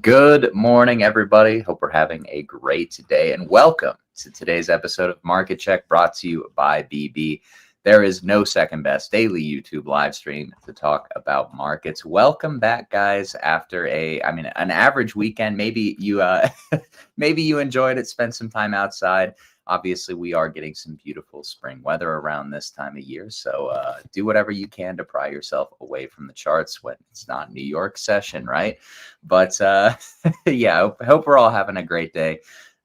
Good morning, everybody. Hope we're having a great day, and welcome to today's episode of Market Check, brought to you by BB. There is no second best daily YouTube live stream to talk about markets. Welcome back, guys. After an average weekend, maybe you maybe you enjoyed it, spent some time outside. Obviously, we are getting some beautiful spring weather around this time of year, so do whatever you can to pry yourself away from the charts when it's not New York session, right? But yeah, I hope we're all having a great day.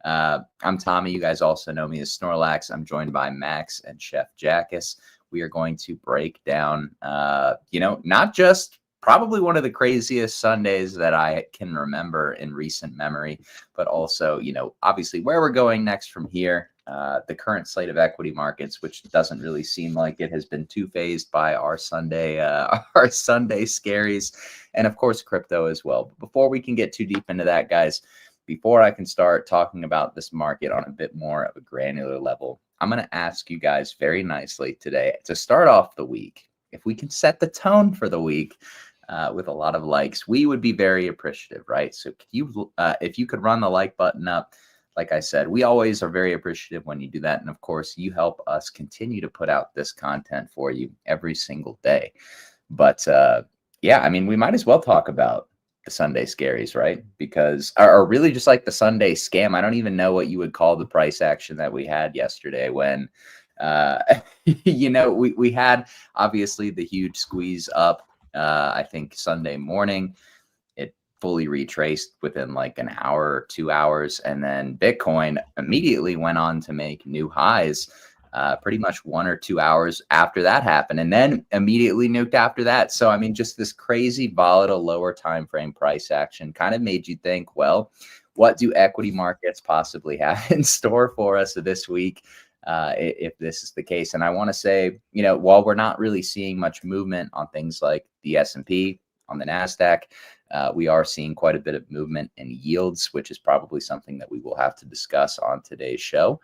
I'm Tommy. You guys also know me as Snorlax. I'm joined by Max and Chef Jackus. We are going to break down, not just probably one of the craziest Sundays that I can remember in recent memory, but also, obviously where we're going next from here, the current slate of equity markets, which doesn't really seem like it has been too phased by our Sunday scaries, and of course, crypto as well. But before we can get too deep into that, guys, before I can start talking about this market on a bit more of a granular level, I'm going to ask you guys very nicely today to start off the week. If we can set the tone for the week with a lot of likes, we would be very appreciative, right? So if you could run the like button up, like I said, we always are very appreciative when you do that. And of course, you help us continue to put out this content for you every single day. But yeah, we might as well talk about the Sunday scaries, right? Because, or really just like the Sunday scam. I don't even know what you would call the price action that we had yesterday when, we had obviously the huge squeeze up. I think Sunday morning, it fully retraced within like an hour or 2 hours. And then Bitcoin immediately went on to make new highs pretty much 1 or 2 hours after that happened, and then immediately nuked after that. So, just this crazy volatile lower time frame price action kind of made you think, well, what do equity markets possibly have in store for us this week? If this is the case. And I want to say, while we're not really seeing much movement on things like the S&P, on the NASDAQ, we are seeing quite a bit of movement in yields, which is probably something that we will have to discuss on today's show.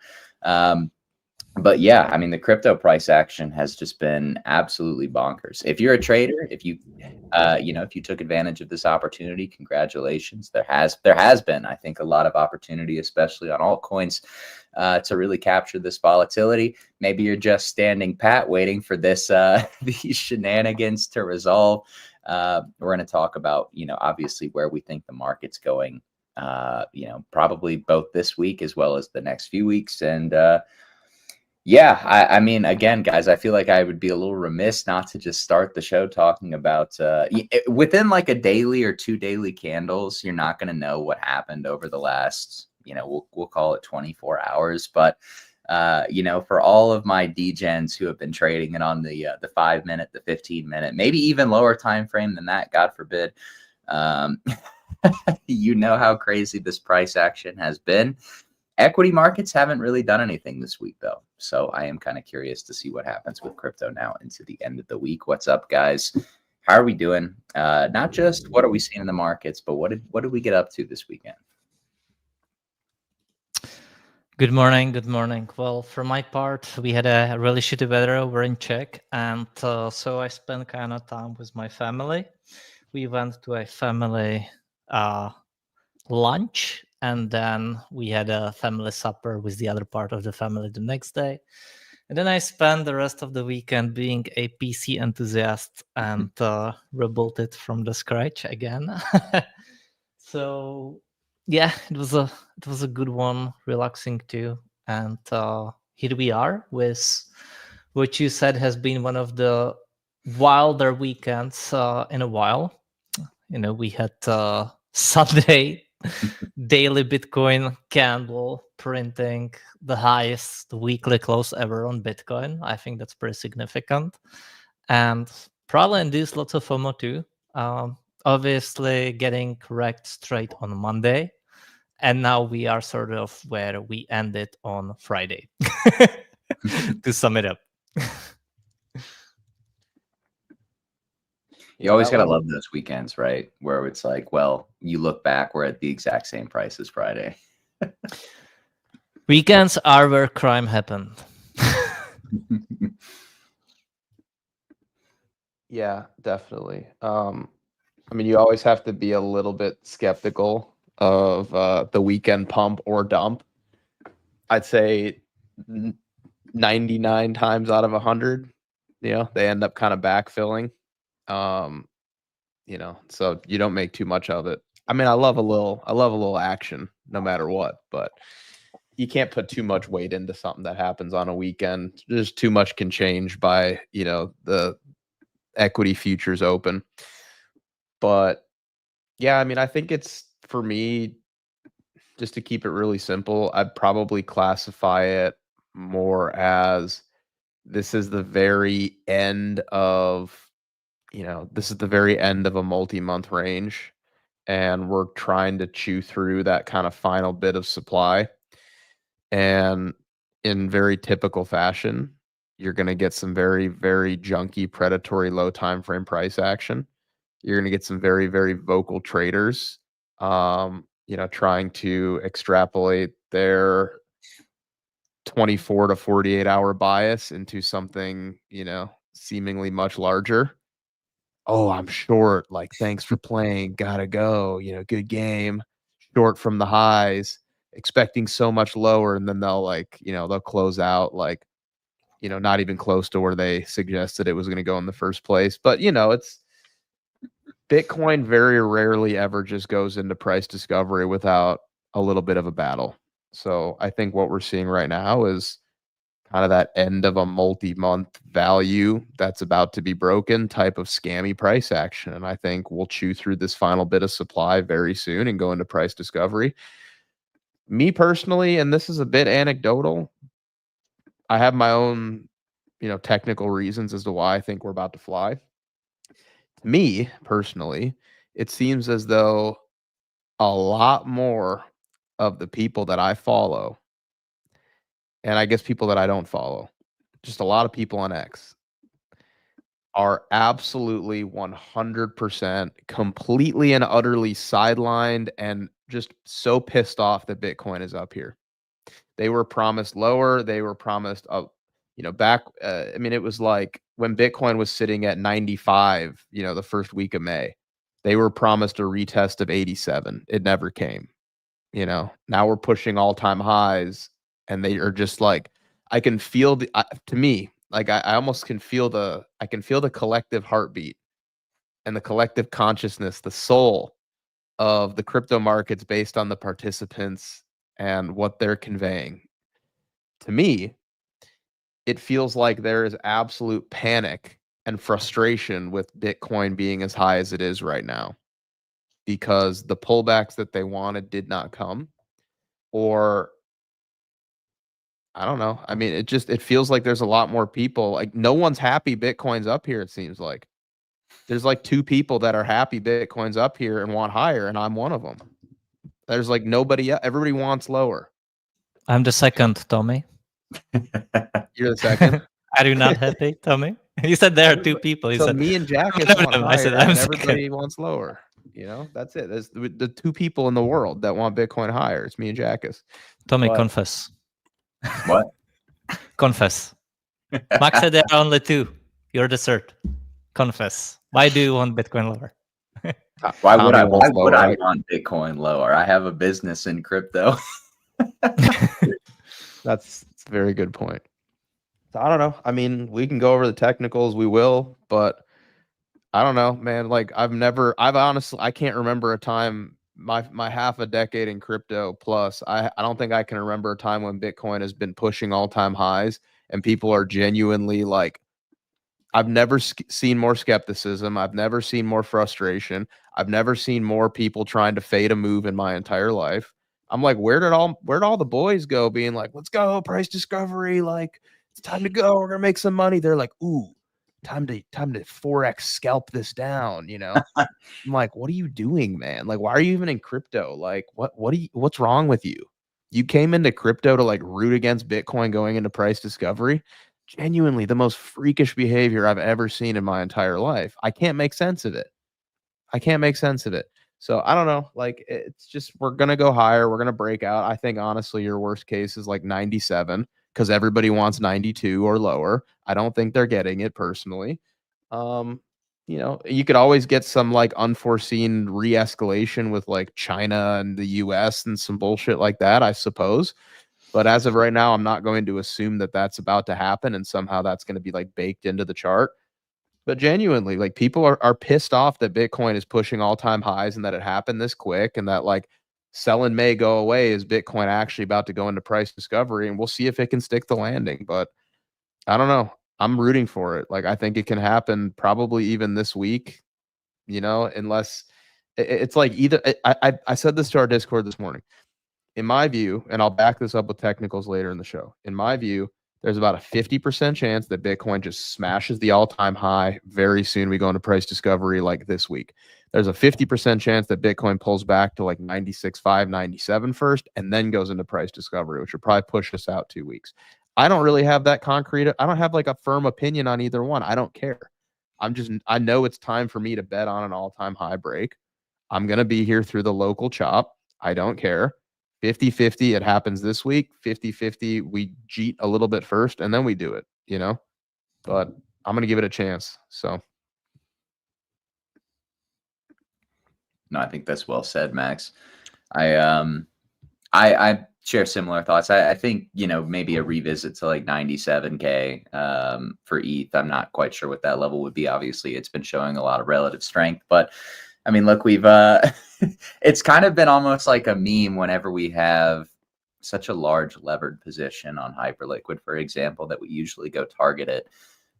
But yeah, the crypto price action has just been absolutely bonkers. If you're a trader, if you took advantage of this opportunity, congratulations. There has been, I think, a lot of opportunity, especially on altcoins, to really capture this volatility. Maybe you're just standing pat, waiting for this these shenanigans to resolve. We're going to talk about, obviously where we think the market's going, probably both this week as well as the next few weeks. And yeah, again, guys, I feel like I would be a little remiss not to just start the show talking about within like a daily or 2 daily candles, you're not going to know what happened over the last, we'll call it 24 hours. But, for all of my degens who have been trading it on the 5 minute, the 15 minute, maybe even lower time frame than that, God forbid, how crazy this price action has been. Equity markets haven't really done anything this week, though. So I am kind of curious to see what happens with crypto now into the end of the week. What's up, guys? How are we doing? Not just what are we seeing in the markets, but what did we get up to this weekend? Good morning. Good morning. Well, for my part, we had a really shitty weather over in Czech, and so I spent kind of time with my family. We went to a family lunch, and then we had a family supper with the other part of the family the next day. And then I spent the rest of the weekend being a PC enthusiast and rebuilt it from the scratch again. So yeah, it was a good one, relaxing too. And here we are with what you said has been one of the wilder weekends in a while. We had Sunday daily Bitcoin candle printing the highest weekly close ever on Bitcoin. I think that's pretty significant. And probably induced lots of FOMO too. Obviously getting correct straight on Monday. And now we are sort of where we ended on Friday, to sum it up. You always got to love those weekends, right? Where it's like, well, you look back, we're at the exact same price as Friday. Weekends are where crime happened. Yeah, definitely. I mean, you always have to be a little bit skeptical of the weekend pump or dump. I'd say 99 times out of 100, they end up kind of backfilling. So you don't make too much of it. I mean, I love a little action no matter what, but you can't put too much weight into something that happens on a weekend. Just too much can change by, the equity futures open. But yeah, I mean, I think it's, for me, just to keep it really simple, I'd probably classify it more as this is the very end of, this is the very end of a multi-month range, and we're trying to chew through that kind of final bit of supply. And in very typical fashion, you're going to get some very, very junky, predatory low time frame price action. You're going to get some very, very vocal traders, trying to extrapolate their 24 to 48 hour bias into something, seemingly much larger. Oh, I'm short. Like, thanks for playing. Gotta go. Good game. Short from the highs, expecting so much lower. And then they'll close out not even close to where they suggested it was going to go in the first place. But, it's Bitcoin very rarely ever just goes into price discovery without a little bit of a battle. So I think what we're seeing right now is kind of that end of a multi-month value that's about to be broken type of scammy price action. And I think we'll chew through this final bit of supply very soon and go into price discovery. Me personally, and this is a bit anecdotal, I have my own, technical reasons as to why I think we're about to fly. To me personally, it seems as though a lot more of the people that I follow, and I guess people that I don't follow, just a lot of people on X, are absolutely 100% completely and utterly sidelined and just so pissed off that Bitcoin is up here. They were promised lower. They were promised back. I mean, it was like when Bitcoin was sitting at 95, the first week of May, they were promised a retest of 87. It never came. Now we're pushing all-time highs, and they are just like, I can feel to me, like I almost can feel I can feel the collective heartbeat and the collective consciousness, the soul of the crypto markets based on the participants and what they're conveying. To me, it feels like there is absolute panic and frustration with Bitcoin being as high as it is right now, because the pullbacks that they wanted did not come. Or I don't know. I mean, it feels like there's a lot more people. Like, no one's happy Bitcoin's up here, it seems like. There's like two people that are happy Bitcoin's up here and want higher, and I'm one of them. There's like nobody else. Everybody wants lower. I'm the second, Tommy. You're the second? Are you not happy, Tommy? You said there are two people. You So said me and Jackus want higher, I said, I'm and second. everybody wants lower. That's it. There's the two people in the world that want Bitcoin higher. It's me and Jackus. Tommy, But- confess. What? Confess. Max said there are only two. You're the third. Confess. Why do you want Bitcoin lower? Why would I lower. want Bitcoin lower? I have a business in crypto. That's a very good point. So I don't know. I mean, we can go over the technicals. We will, but I don't know, man. Like I've honestly, I can't remember a time, my half a decade in crypto plus, I don't think I can remember a time when Bitcoin has been pushing all-time highs and people are genuinely like, I've never seen more skepticism. I've never seen more frustration. I've never seen more people trying to fade a move in my entire life. I'm like, where'd all the boys go being like, let's go, price discovery, like it's time to go, we're gonna make some money. They're like, ooh, time to 4x scalp this down, I'm like, what are you doing, man? Like, why are you even in crypto? Like, what's wrong with you? You came into crypto to like root against Bitcoin going into price discovery. Genuinely the most freakish behavior I've ever seen in my entire life. I can't make sense of it. So I don't know. Like, it's just, we're going to go higher. We're going to break out. I think honestly, your worst case is like 97 because everybody wants 92 or lower. I don't think they're getting it personally. you know, you could always get some like unforeseen re-escalation with like China and the US and some bullshit like that, I suppose. But as of right now, I'm not going to assume that that's about to happen and somehow that's going to be like baked into the chart. But genuinely, like people are pissed off that Bitcoin is pushing all-time highs and that it happened this quick and that like sell in May, go away. Is Bitcoin actually about to go into price discovery? And we'll see if it can stick the landing. But I don't know. I'm rooting for it. Like I think it can happen probably even this week, you know, unless it's like either I said this to our Discord this morning. In my view, and I'll back this up with technicals later in the show. In my view, there's about a 50% chance that Bitcoin just smashes the all-time high very soon. We go into price discovery like this week. There's a 50% chance that Bitcoin pulls back to like 96.5, 97 first, and then goes into price discovery, which would probably push us out 2 weeks. I don't really have that concrete. I don't have like a firm opinion on either one. I don't care. I know it's time for me to bet on an all-time high break. I'm going to be here through the local chop. I don't care. 50-50, it happens this week. 50-50, we jeet a little bit first and then we do it, you know? But I'm going to give it a chance. So. No, I think that's well said, Max. I share similar thoughts. I think, you know, maybe a revisit to like 97K for ETH. I'm not quite sure what that level would be. Obviously, it's been showing a lot of relative strength, but I mean, look, we've it's kind of been almost like a meme whenever we have such a large levered position on Hyperliquid, for example, that we usually go target it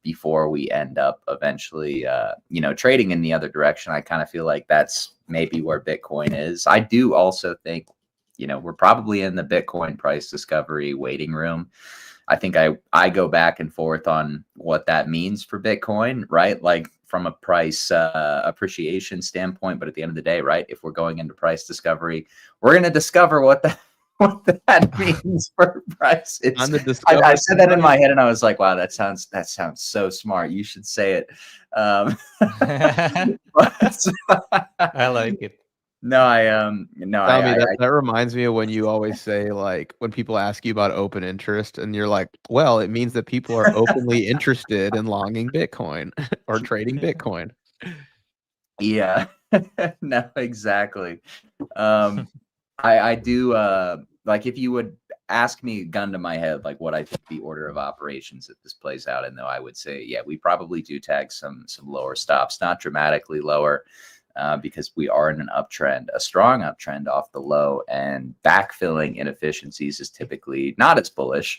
before we end up eventually, you know, trading in the other direction. I kind of feel like that's maybe where Bitcoin is. I do also think, you know, we're probably in the Bitcoin price discovery waiting room. I think I go back and forth on what that means for Bitcoin, right? Like from a price appreciation standpoint, but at the end of the day, right, if we're going into price discovery, we're going to discover what that means for prices. I said that in my head and I was like, wow, that sounds so smart. You should say it. I like it. No, that reminds me of when you always say, like, when people ask you about open interest and you're like, well, it means that people are openly interested in longing Bitcoin or trading Bitcoin. Yeah, no, exactly. I do, like, if you would ask me gun to my head, like what I think the order of operations that this plays out in, though, I would say, yeah, we probably do tag some lower stops, not dramatically lower, because we are in an uptrend, a strong uptrend off the low, and backfilling inefficiencies is typically not as bullish.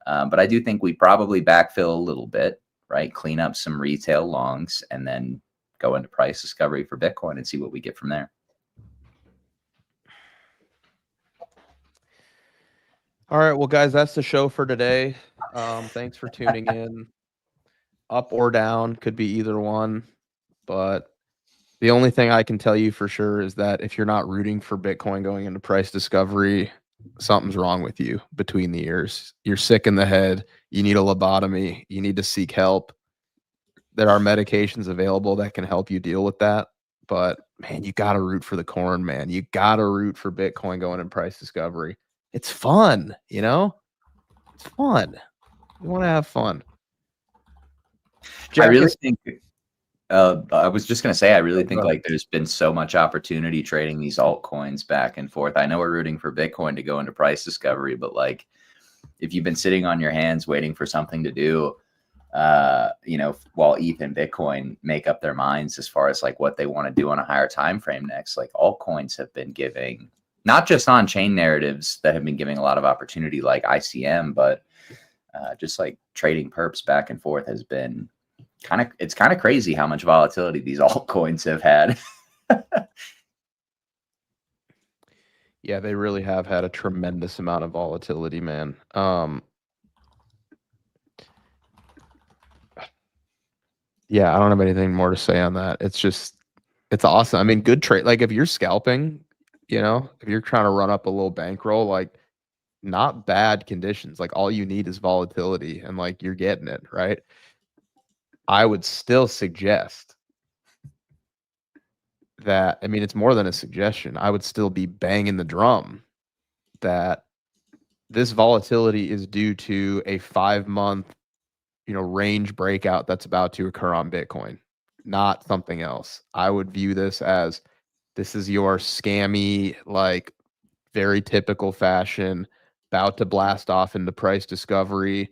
But I do think we probably backfill a little bit, right? Clean up some retail longs and then go into price discovery for Bitcoin and see what we get from there. All right, well, guys, that's the show for today. Thanks for tuning in. Up or down, could be either one, but the only thing I can tell you for sure is that if you're not rooting for Bitcoin going into price discovery, something's wrong with you between the ears. You're sick in the head. You need a lobotomy. You need to seek help. There are medications available that can help you deal with that. But man, you got to root for the corn, man. You got to root for Bitcoin going in price discovery. It's fun, you know? It's fun. You want to have fun. I really think I was just going to say, I really think like there's been so much opportunity trading these altcoins back and forth. I know we're rooting for Bitcoin to go into price discovery, but like if you've been sitting on your hands waiting for something to do, you know, while ETH and Bitcoin make up their minds as far as like what they want to do on a higher time frame next, like altcoins have been giving not just on-chain narratives that have been giving a lot of opportunity like ICM, but just like trading perps back and forth has been it's kind of crazy how much volatility these altcoins have had. Yeah, they really have had a tremendous amount of volatility, man. Yeah, I don't have anything more to say on that. It's awesome. I mean, good trade. Like if you're scalping, you know, if you're trying to run up a little bankroll, like not bad conditions. Like all you need is volatility and like you're getting it, right? I would still suggest that, I mean, it's more than a suggestion. I would still be banging the drum that this volatility is due to a 5-month, you know, range breakout that's about to occur on Bitcoin. not something else. I would view this as this is your scammy, like very typical fashion, about to blast off into price discovery.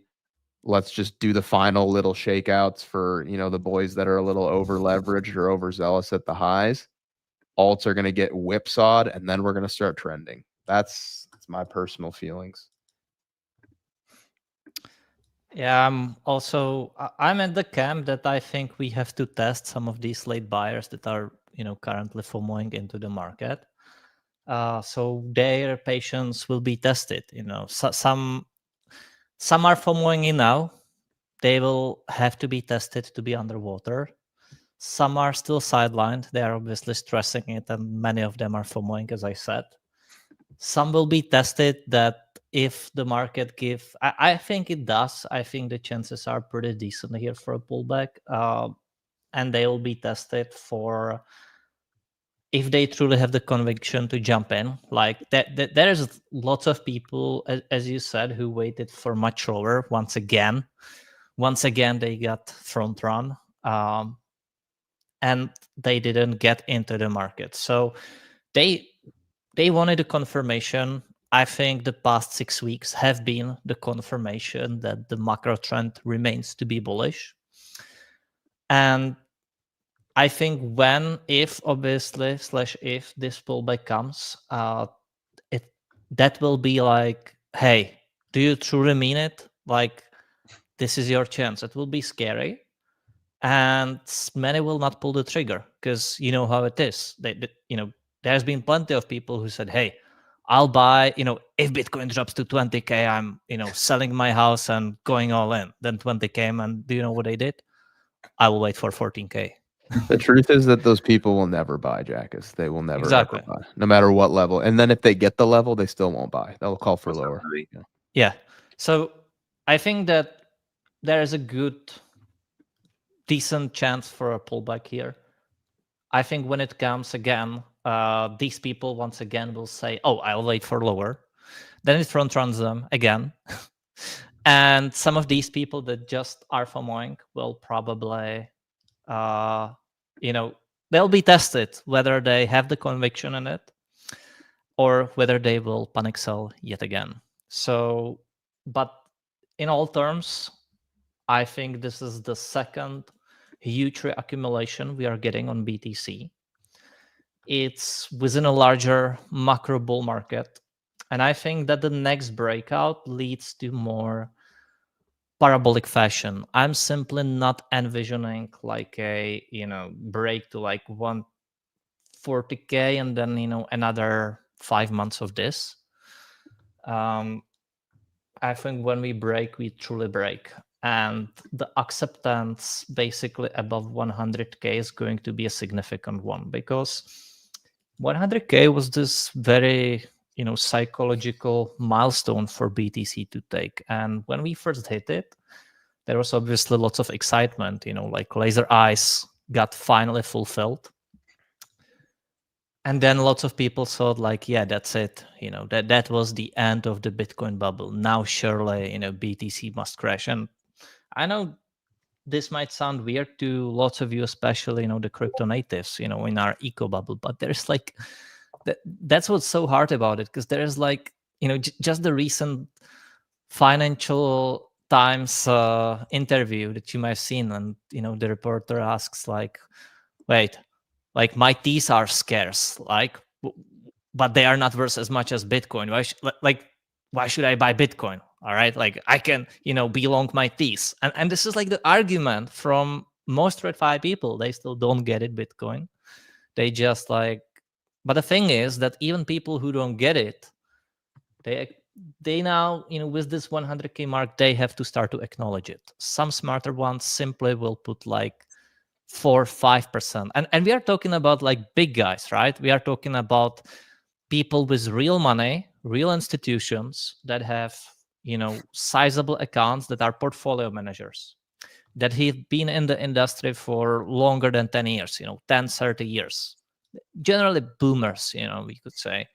Let's just do the final little shakeouts for, the boys that are a little over leveraged or overzealous at the highs. Alts are going to get whipsawed, and then we're going to start trending. That's my personal feelings. Yeah, I'm at the camp that I think we have to test some of these late buyers that are currently FOMOing into the market. So their patience will be tested. Some are FOMOing in now. They will have to be tested to be underwater. Some are still sidelined. They are obviously stressing it, and many of them are FOMOing, as I said. Some will be tested that if the market I think it does. I think the chances are pretty decent here for a pullback. And they will be tested for if they truly have the conviction to jump in. Like that there's lots of people, as you said, who waited for much lower. Once again, they got front run. And they didn't get into the market. So they wanted a confirmation. I think the past 6 weeks have been the confirmation that the macro trend remains to be bullish. And I think if this pullback comes, that will be like, hey, do you truly mean it? Like, this is your chance. It will be scary. And many will not pull the trigger because you know how it is. There's been plenty of people who said, hey, I'll buy, if Bitcoin drops to 20K, I'm, selling my house and going all in. Then 20 came, and do you know what they did? I will wait for 14K. The truth is that those people will never buy, Jackus. They will never Exactly. ever buy, no matter what level. And then if they get the level, they still won't buy. They'll call for lower. Yeah. So I think that there is a decent chance for a pullback here. I think when it comes again, these people once again will say, oh, I'll wait for lower. Then it front runs them again. And some of these people that just are FOMOing will probably, they'll be tested whether they have the conviction in it or whether they will panic sell yet again. So, but in all terms, I think this is the second huge reaccumulation we are getting on BTC. It's within a larger macro bull market. And I think that the next breakout leads to more parabolic fashion. I'm simply not envisioning like a, break to like 140K and then, another 5 months of this. I think when we break, we truly break. And the acceptance basically above 100K is going to be a significant one because 100K was this very, psychological milestone for BTC to take. And when we first hit it, there was obviously lots of excitement, like laser eyes got finally fulfilled. And then lots of people thought like, yeah, that's it. That was the end of the Bitcoin bubble. Now surely, BTC must crash. And I know this might sound weird to lots of you, especially, the crypto natives, in our eco bubble, but there's like, that's what's so hard about it. Because there's like, just the recent Financial Times interview that you might have seen. And, the reporter asks like, wait, like my teas are scarce, like, but they are not worth as much as Bitcoin. Why should I buy Bitcoin? All right, like I can, be long my teas, and this is like the argument from most TradFi people. They still don't get it, Bitcoin. They just like, but the thing is that even people who don't get it, they now, with this 100K mark, they have to start to acknowledge it. Some smarter ones simply will put like 4-5%. And we are talking about like big guys, right? We are talking about people with real money, real institutions that have, sizable accounts that are portfolio managers, that have been in the industry for longer than 10 years, 10, 30 years. Generally boomers, we could say.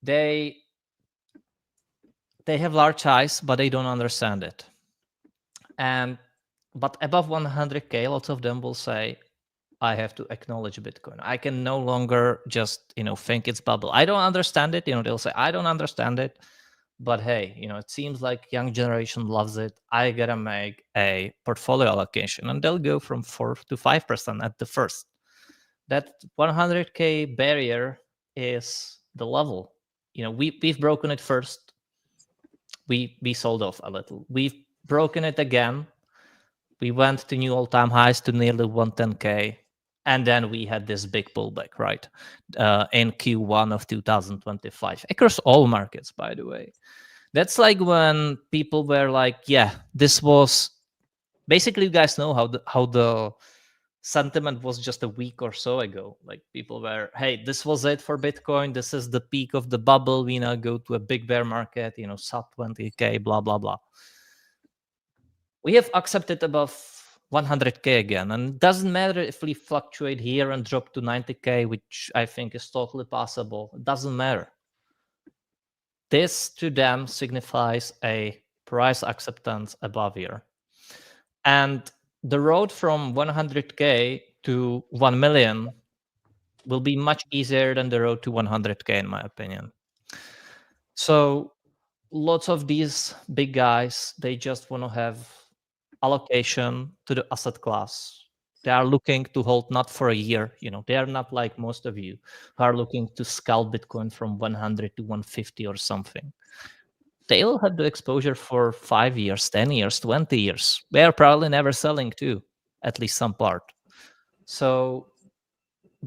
They have large eyes, but they don't understand it. But above 100K, lots of them will say, I have to acknowledge Bitcoin. I can no longer just, think it's bubble. I don't understand it. They'll say, I don't understand it. But hey, it seems like young generation loves it. I gotta make a portfolio allocation, and they'll go from 4 to 5% at the first. That 100K barrier is the level. We've broken it first. We sold off a little. We've broken it again. We went to new all-time highs to nearly 110K. And then we had this big pullback, right? In Q1 of 2025. Across all markets, by the way. That's like when people were like, yeah, this was... Basically, you guys know how the sentiment was just a week or so ago. Like people were, hey, this was it for Bitcoin. This is the peak of the bubble. We now go to a big bear market, sub 20K, blah, blah, blah. We have accepted above 100K again. And it doesn't matter if we fluctuate here and drop to 90K, which I think is totally possible. It doesn't matter. This to them signifies a price acceptance above here. And the road from 100K to 1 million will be much easier than the road to 100K, in my opinion. So lots of these big guys, they just want to have allocation to the asset class. They are looking to hold not for a year. They are not like most of you who are looking to scalp Bitcoin from 100 to 150 or something. They will have the exposure for 5 years, 10 years, 20 years. They are probably never selling too, at least some part. So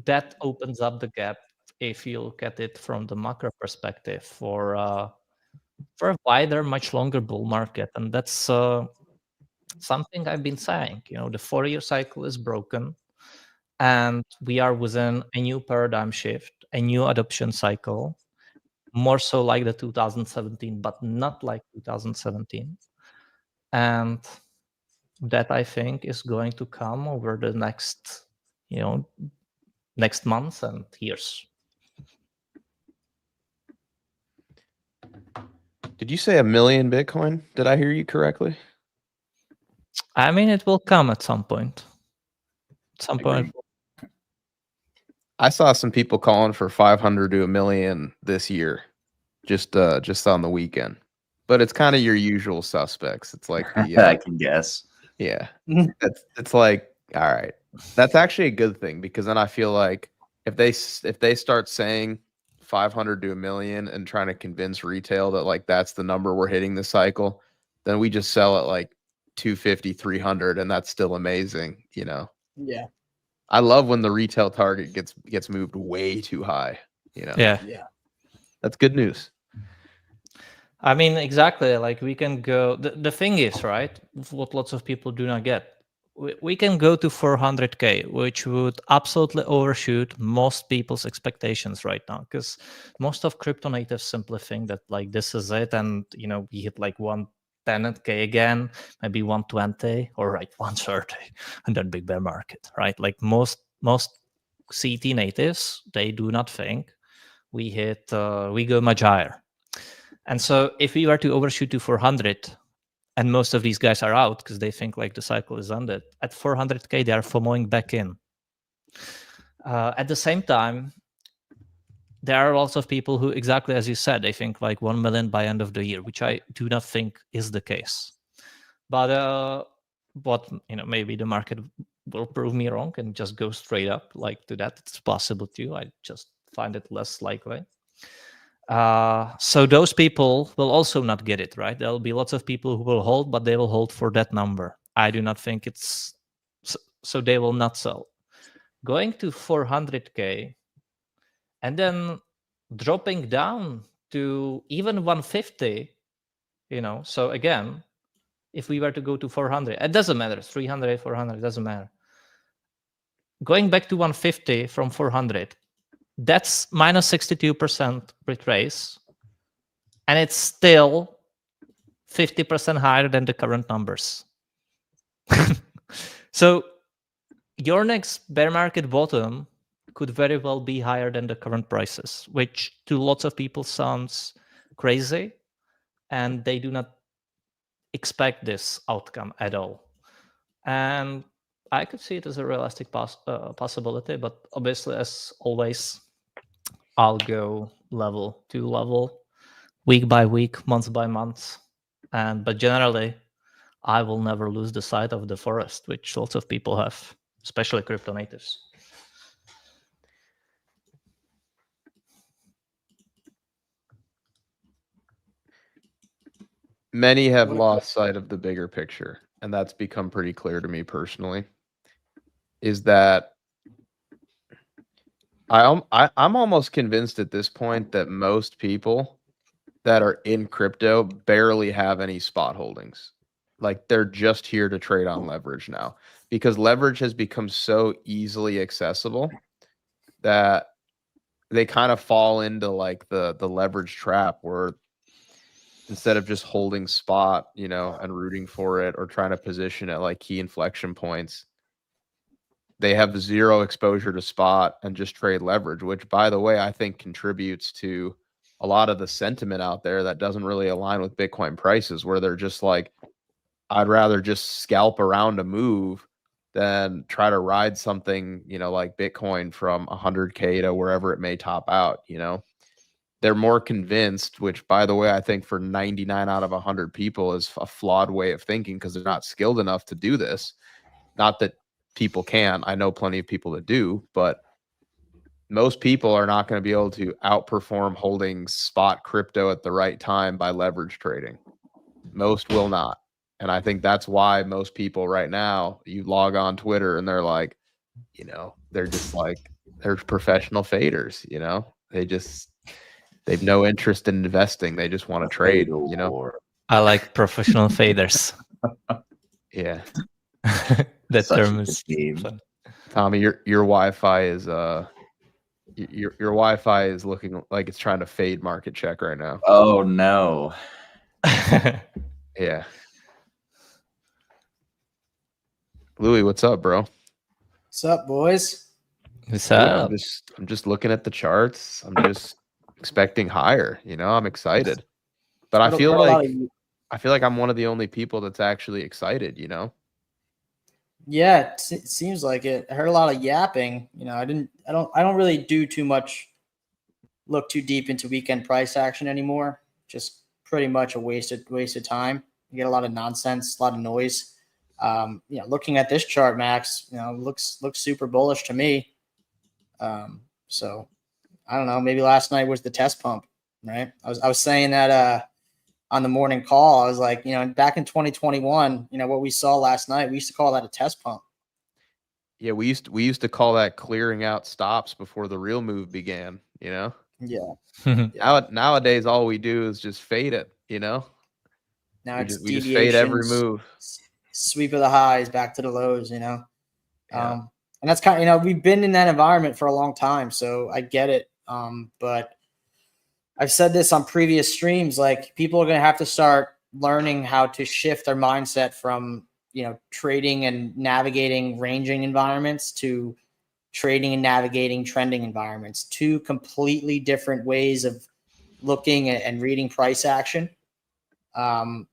that opens up the gap if you look at it from the macro perspective for a wider, much longer bull market. And that's something I've been saying. The 4-year cycle is broken, and we are within a new paradigm shift, a new adoption cycle. More so like the 2017, but not like 2017. And that I think is going to come over the next months and years. Did you say 1 million Bitcoin? Did I hear you correctly? I mean, it will come at some point. I saw some people calling for 500 to 1 million this year, just on the weekend. But it's kind of your usual suspects. It's like I can guess. Yeah, it's like, all right, that's actually a good thing, because then I feel like if they start saying 500 to 1 million and trying to convince retail that like that's the number we're hitting this cycle, then we just sell at like 250, 300, and that's still amazing, Yeah. I love when the retail target gets moved way too high, Yeah. That's good news. I mean, exactly. Like we can go. The thing is, right? What lots of people do not get. We can go to 400K, which would absolutely overshoot most people's expectations right now, because most of crypto natives simply think that like this is it, and we hit like 110K again, maybe 120 or right 130, and then big bear market, right? Like most CT natives, they do not think we go much higher. And so if we were to overshoot to 400, and most of these guys are out because they think like the cycle is ended, at 400K, they are FOMOing back in. At the same time, there are lots of people who, exactly as you said, they think like 1 million by end of the year, which I do not think is the case. But maybe the market will prove me wrong and just go straight up like to that. It's possible too. I just find it less likely. So those people will also not get it, right? There'll be lots of people who will hold, but they will hold for that number. I do not think it's... So they will not sell. Going to 400K and then dropping down to even 150, so again, if we were to go to 400, it doesn't matter, 300, 400, it doesn't matter. Going back to 150 from 400, that's minus 62% retrace, and it's still 50% higher than the current numbers. So your next bear market bottom could very well be higher than the current prices, which to lots of people sounds crazy, and they do not expect this outcome at all. And I could see it as a realistic possibility, but obviously, as always, I'll go level to level, week by week, month by month, but generally, I will never lose the sight of the forest, which lots of people have, especially crypto natives. Many have lost sight of the bigger picture, and that's become pretty clear to me personally, is that I'm almost convinced at this point that most people that are in crypto barely have any spot holdings. Like they're just here to trade on leverage now, because leverage has become so easily accessible that they kind of fall into like the leverage trap where instead of just holding spot, and rooting for it or trying to position at like key inflection points, they have zero exposure to spot and just trade leverage, which, by the way, I think contributes to a lot of the sentiment out there that doesn't really align with Bitcoin prices, where they're just like, I'd rather just scalp around a move than try to ride something, like Bitcoin from 100K to wherever it may top out, They're more convinced, which, by the way, I think for 99 out of 100 people is a flawed way of thinking, because they're not skilled enough to do this. Not that people can. I know plenty of people that do, but most people are not going to be able to outperform holding spot crypto at the right time by leverage trading. Most will not. And I think that's why most people right now, you log on Twitter and they're like, they're just like, they're professional faders, they've no interest in investing. They just want to trade, I like professional faders. Yeah. That Such term a is good meme. fun. Tommy, your Wi-Fi is your Wi-Fi is looking like it's trying to fade market check right now. Oh no. Yeah. Louis, what's up, bro? What's up, boys? What's Yeah, up? I'm just looking at the charts. I'm just expecting higher. I'm excited, but I feel like I'm one of the only people that's actually excited. Yeah, it seems like it. I heard a lot of yapping. I don't really do too much, look too deep into weekend price action anymore. Just pretty much a waste of time. You get a lot of nonsense, a lot of noise. Looking at this chart, Max, looks super bullish to me. So I don't know. Maybe last night was the test pump, right? I was saying that on the morning call. I was like, back in 2021, what we saw last night, we used to call that a test pump. Yeah, we used to call that clearing out stops before the real move began. Yeah. Nowadays, all we do is just fade it. Now we just fade every move. Sweep of the highs back to the lows. Yeah. And that's kind of, we've been in that environment for a long time, so I get it. But I've said this on previous streams, like people are going to have to start learning how to shift their mindset from, trading and navigating ranging environments to trading and navigating trending environments. Two completely different ways of looking at and reading price action. And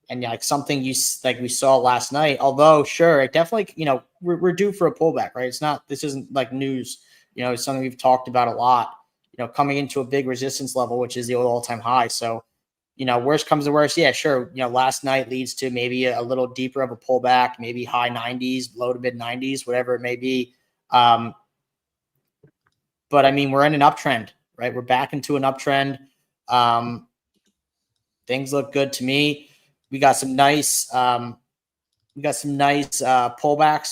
like something we saw last night, although sure, it definitely, we're due for a pullback, right? This isn't like news, it's something we've talked about a lot, coming into a big resistance level, which is the old all-time high. So, worst comes to worst. Yeah, sure. Last night leads to maybe a little deeper of a pullback, maybe high 90s, low to mid 90s, whatever it may be. But I mean, we're in an uptrend, right? We're back into an uptrend. Things look good to me. We got some nice pullbacks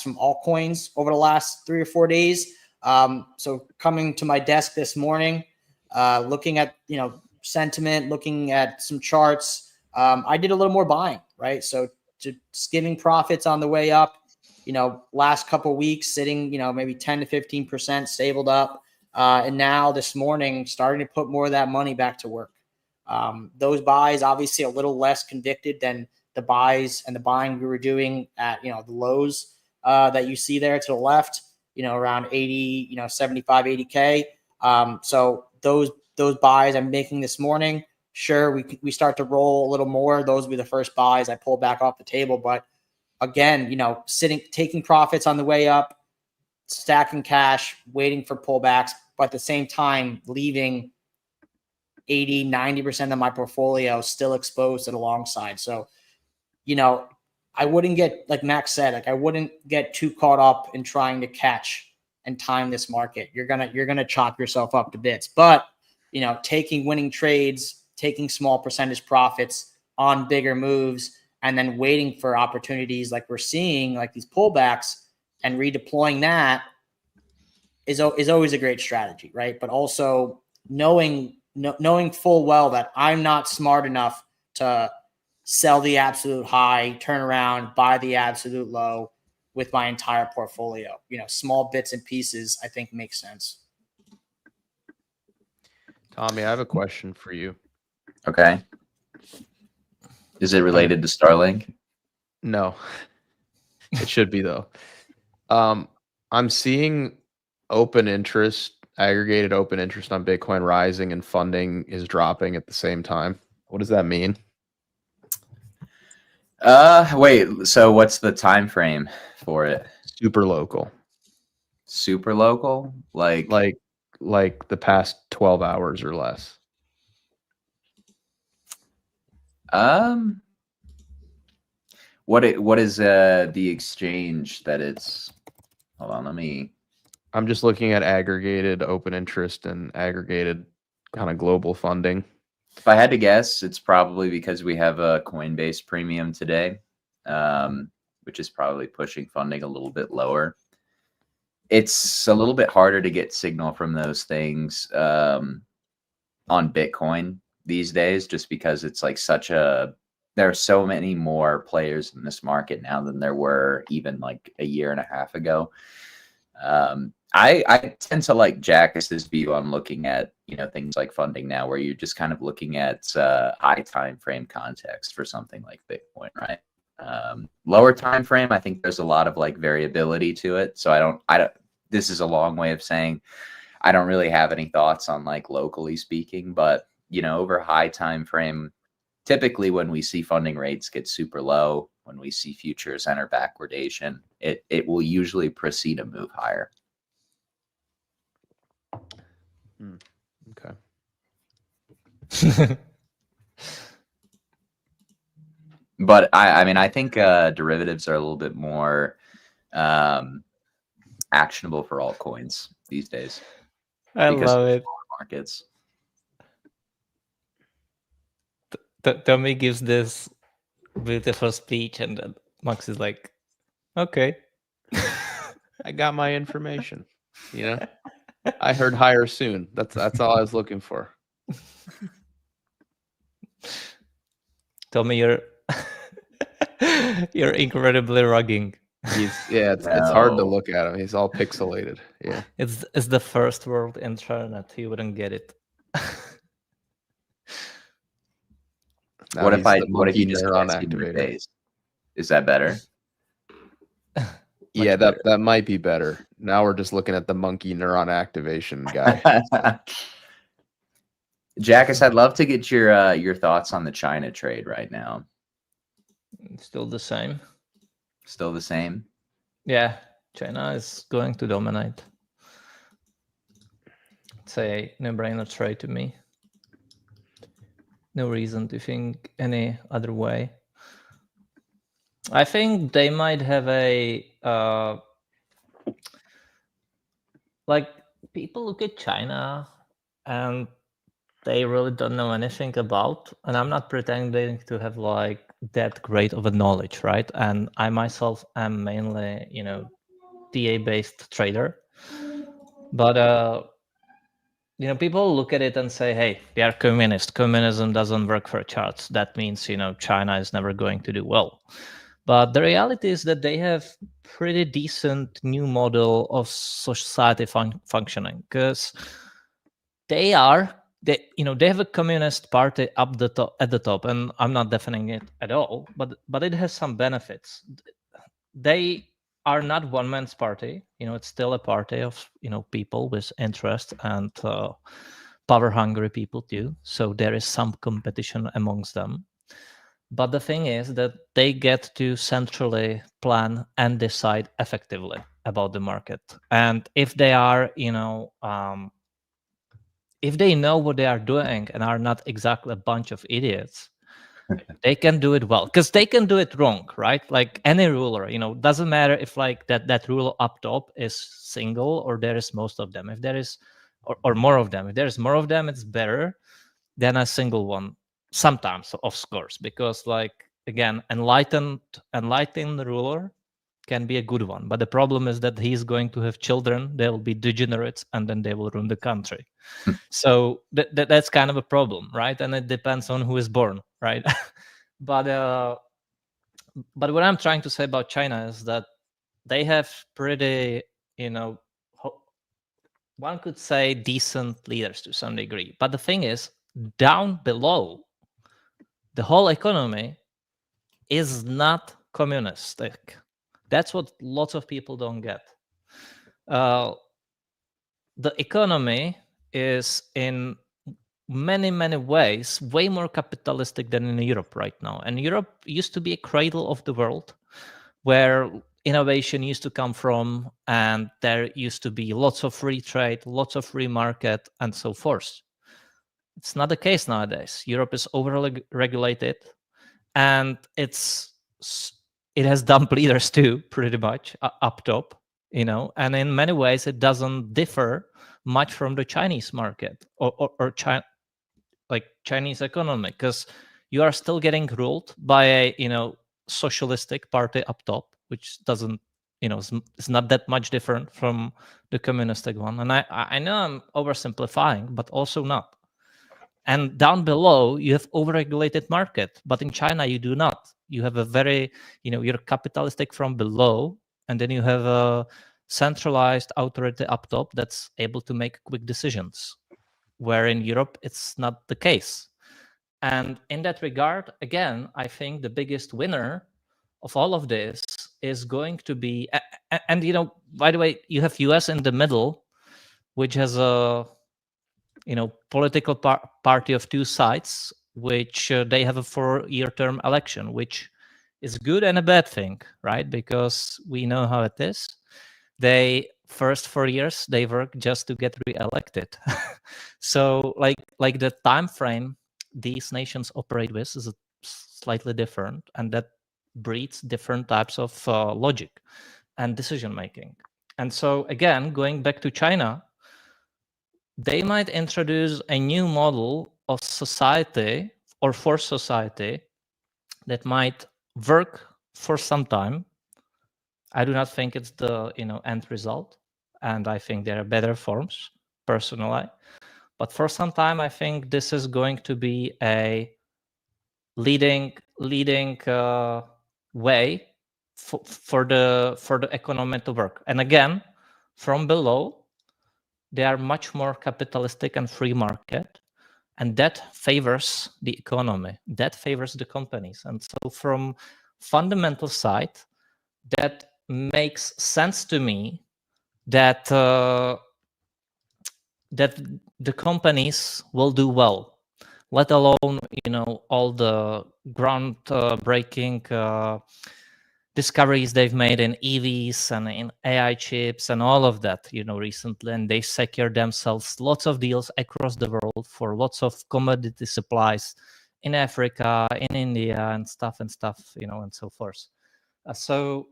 from altcoins over the last 3 or 4 days. So coming to my desk this morning, looking at, sentiment, looking at some charts, I did a little more buying, right? So just giving profits on the way up, last couple weeks sitting, maybe 10 to 15% stabled up. And now this morning, starting to put more of that money back to work. Those buys, obviously a little less convicted than the buys and the buying we were doing at, the lows that you see there to the left, around 80, 75, 80K. So those buys I'm making this morning, sure, we start to roll a little more. Those will be the first buys I pull back off the table. But, again, taking profits on the way up, stacking cash, waiting for pullbacks, but at the same time, leaving 80-90% of my portfolio still exposed to the long side. So, I wouldn't get, like Max said, like I wouldn't get too caught up in trying to catch and time this market. You're gonna chop yourself up to bits. But taking winning trades, taking small percentage profits on bigger moves, and then waiting for opportunities like we're seeing, like these pullbacks, and redeploying that is always a great strategy, right? But also knowing full well that I'm not smart enough to sell the absolute high, turn around, buy the absolute low with my entire portfolio. Small bits and pieces, I think, make sense. Tommy, I have a question for you. Okay. Is it related to Starlink? No, it should be though. I'm seeing aggregated open interest on Bitcoin rising and funding is dropping at the same time. What does that mean? Wait, so what's the time frame for it? Super local. Super local? Like the past 12 hours or less. What is the exchange that it's? Hold on, I'm just looking at aggregated open interest and aggregated kind of global funding. If I had to guess, it's probably because we have a Coinbase premium today, which is probably pushing funding a little bit lower. It's a little bit harder to get signal from those things on Bitcoin these days, just because it's like there are so many more players in this market now than there were even like a year and a half ago. I tend to like Jackus's view on looking at things like funding now, where you're just kind of looking at high time frame context for something like Bitcoin, right? Lower time frame, I think there's a lot of like variability to it. So I don't. This is a long way of saying I don't really have any thoughts on like locally speaking, but over high time frame, typically when we see funding rates get super low, when we see futures enter backwardation, it will usually precede a move higher. Okay. But I think derivatives are a little bit more actionable for altcoins these days. I love it. Markets. Tommy gives this beautiful speech, and then Max is like, "Okay, I got my information." I heard higher soon. That's all I was looking for. Tommy, you're incredibly rugging. It's hard to look at him. He's all pixelated. Yeah, it's the first world internet. You wouldn't get it. What if you just activated? Is that better? Yeah, that might be better. Now we're just looking at the monkey neuron activation guy. Jackus, I'd love to get your thoughts on the China trade right now. Still the same. Still the same? Yeah, China is going to dominate. It's a no-brainer trade to me. No reason to think any other way. I think they might have people look at China and they really don't know anything about, and I'm not pretending to have like that great of a knowledge, right? And I myself am mainly, TA-based trader, but people look at it and say, hey, they are communist. Communism doesn't work for charts. That means, China is never going to do well. But the reality is that they have pretty decent new model of society functioning, because they have a communist party at the top, and I'm not defending it at all, but it has some benefits. They are not one man's party. It's still a party of people with interest and power hungry people too. So there is some competition amongst them. But the thing is that they get to centrally plan and decide effectively about the market. And if they are, if they know what they are doing and are not exactly a bunch of idiots, they can do it well, because they can do it wrong, right? Like any ruler, doesn't matter if like that ruler up top is single or there is most of them. If there is, or more of them, if there is more of them, it's better than a single one sometimes, of course, because like again, enlightened ruler can be a good one, but the problem is that he's going to have children, they'll be degenerates, and then they will ruin the country. So that's kind of a problem, right? And it depends on who is born, right? but what I'm trying to say about China is that they have pretty, one could say decent leaders to some degree. But the thing is, down below, the whole economy is not communistic. That's what lots of people don't get. The economy is in many, many ways way more capitalistic than in Europe right now. And Europe used to be a cradle of the world where innovation used to come from, and there used to be lots of free trade, lots of free market, and so forth. It's not the case nowadays. Europe is overly regulated, and it has dumb leaders too, pretty much up top, and in many ways it doesn't differ much from the Chinese market or Chinese economy, because you are still getting ruled by a socialistic party up top, which doesn't it's not that much different from the communistic one. And I know I'm oversimplifying, but also not. And down below, you have overregulated market, but in China you do not. You have a very, you're capitalistic from below, and then you have a centralized authority up top that's able to make quick decisions, where in Europe it's not the case. And in that regard, again, I think the biggest winner of all of this is going to be, and by the way, you have US in the middle, which has a political party of two sides, which they have a 4-year term election, which is good and a bad thing, right? Because we know how it is. They first 4 years they work just to get re-elected. So like the time frame these nations operate with is slightly different, and that breeds different types of logic and decision making. And so again, going back to China, they might introduce a new model of society or for society that might work for some time. I do not think it's the end result, and I think there are better forms personally. But for some time, I think this is going to be a leading way for the economy to work. And again, from below, they are much more capitalistic and free market, and that favors the economy, that favors the companies. And so from fundamental side, that makes sense to me that that the companies will do well, let alone all the groundbreaking discoveries they've made in EVs and in AI chips and all of that recently, and they secure themselves lots of deals across the world for lots of commodity supplies in Africa, in India, and stuff and so forth. So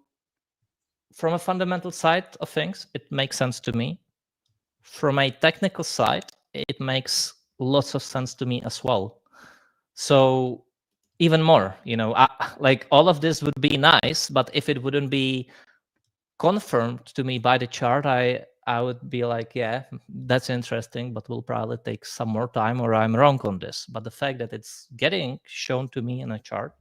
from a fundamental side of things, it makes sense to me. From a technical side, it makes lots of sense to me as well. So even more, like all of this would be nice, but if it wouldn't be confirmed to me by the chart, I would be like, yeah, that's interesting, but will probably take some more time, or I'm wrong on this. But the fact that it's getting shown to me in a chart,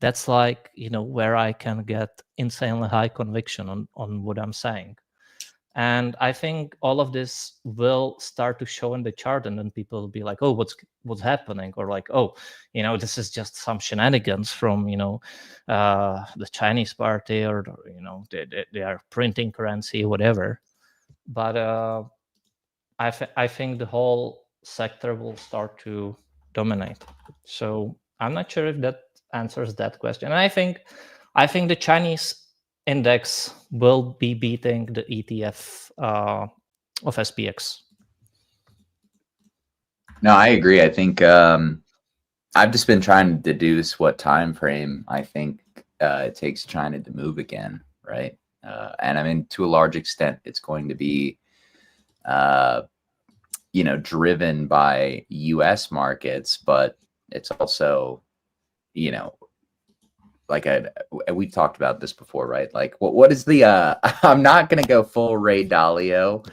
that's like where I can get insanely high conviction on what I'm saying. And I think all of this will start to show in the chart, and then people will be like, oh, what's happening? Or like, oh, this is just some shenanigans from the Chinese party, or they are printing currency, whatever. But I think the whole sector will start to dominate. So I'm not sure if that answers that question. And I think the Chinese index will be beating the ETF of SPX. No, I agree. I think I've just been trying to deduce what time frame I think it takes China to move again, right? And I mean, to a large extent, it's going to be, driven by U.S. markets, but it's also, like we've talked about this before, right? Like, what is the? I'm not going to go full Ray Dalio.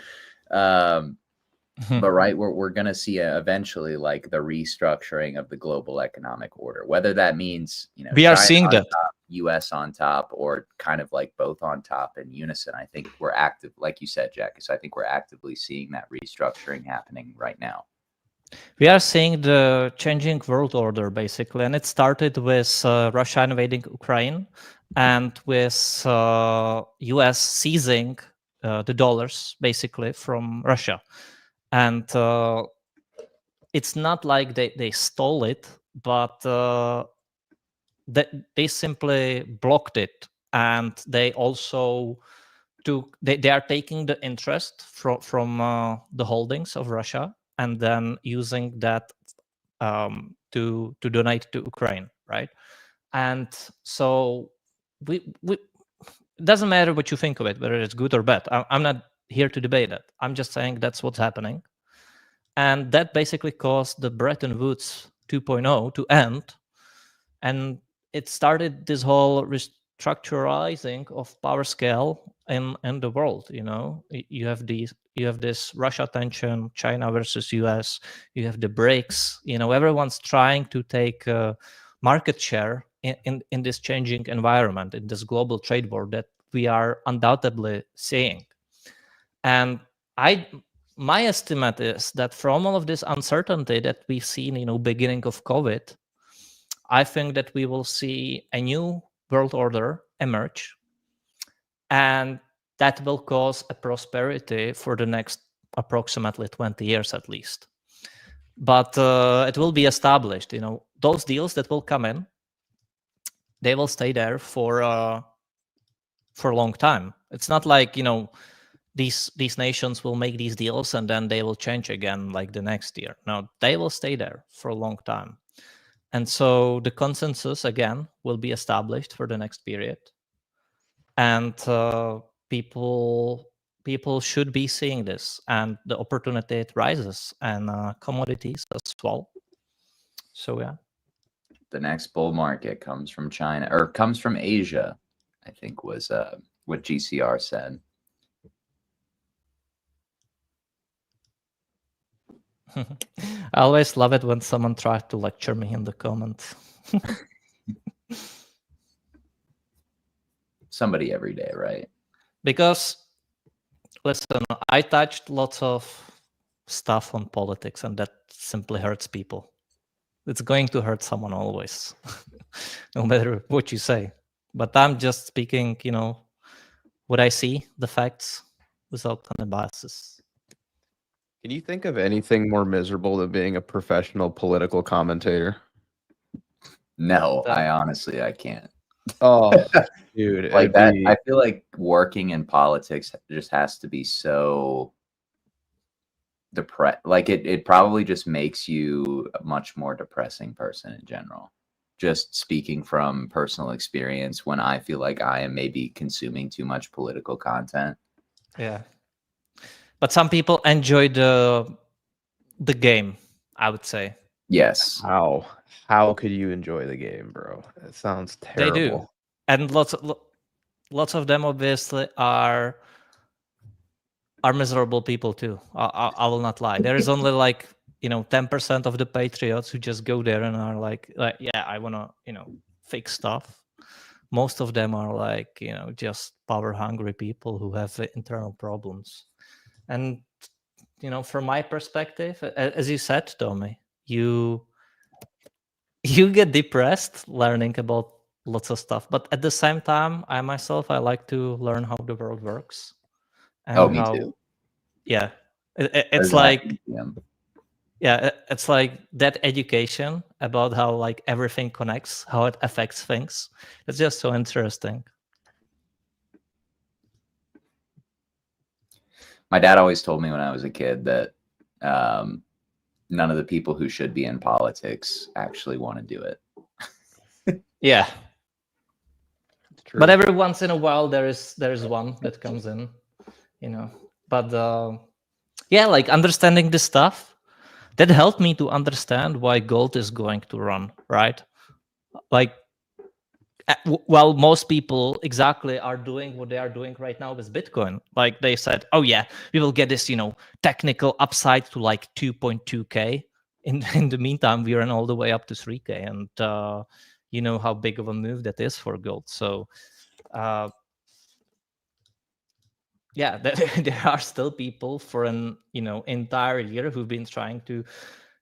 But right, we're going to see eventually like the restructuring of the global economic order, whether that means, we are China seeing on that. top, US on top, or kind of like both on top in unison. I think we're active, like you said, Jack. So I think we're actively seeing that restructuring happening right now. We are seeing the changing world order, basically. And it started with Russia invading Ukraine and with US seizing the dollars, basically, from Russia. And it's not like they stole it, but they simply blocked it. And they also they are taking the interest from the holdings of Russia and then using that to donate to Ukraine, right? And so we it doesn't matter what you think of it, whether it's good or bad. I'm not here to debate it. I'm just saying that's what's happening. And that basically caused the Bretton Woods 2.0 to end. And it started this whole restructuralizing of power scale in the world. You have this Russia tension, China versus US. You have the BRICS. Everyone's trying to take market share in this changing environment, in this global trade war that we are undoubtedly seeing. And my estimate is that from all of this uncertainty that we've seen, beginning of COVID, I think that we will see a new world order emerge, and that will cause a prosperity for the next approximately 20 years at least. But it will be established. Those deals that will come in, they will stay there for a long time. It's not like these nations will make these deals and then they will change again like the next year. No, they will stay there for a long time. And so the consensus, again, will be established for the next period. And people should be seeing this. And the opportunity it rises, and commodities as well. So, yeah. The next bull market comes from China, or comes from Asia, I think was what GCR said. I always love it when someone tries to lecture me in the comments. Somebody every day, right? Because, listen, I touched lots of stuff on politics, and that simply hurts people. It's going to hurt someone always, no matter what you say. But I'm just speaking, what I see, the facts, without any biases. Can you think of anything more miserable than being a professional political commentator? No, I honestly can't. Oh, dude. Like that, I feel like working in politics just has to be so depressed. Like it probably just makes you a much more depressing person in general. Just speaking from personal experience, when I feel like I am maybe consuming too much political content. Yeah. But some people enjoy the game, I would say. Yes. How could you enjoy the game, bro? It sounds terrible. They do. And lots of them obviously are miserable people too. I will not lie. There is only like 10% of the patriots who just go there and are like yeah, I want to fix stuff. Most of them are like just power hungry people who have internal problems. And from my perspective, as you said, Tommy, you get depressed learning about lots of stuff, but at the same time, I like to learn how the world works. And me too. Yeah, it's like Yeah, it's like that education about how like everything connects, how it affects things. It's just so interesting. My dad always told me when I was a kid that none of the people who should be in politics actually want to do it. Yeah. True. But every once in a while there's one that comes in, you know. But yeah, like understanding this stuff, that helped me to understand why gold is going to run, right? Like, well, most people exactly are doing what they are doing right now with Bitcoin. Like they said, oh yeah, we will get this, technical upside to like 2.2K. In the meantime, we ran all the way up to 3K, and you know how big of a move that is for gold. So yeah, there are still people for an entire year who've been trying to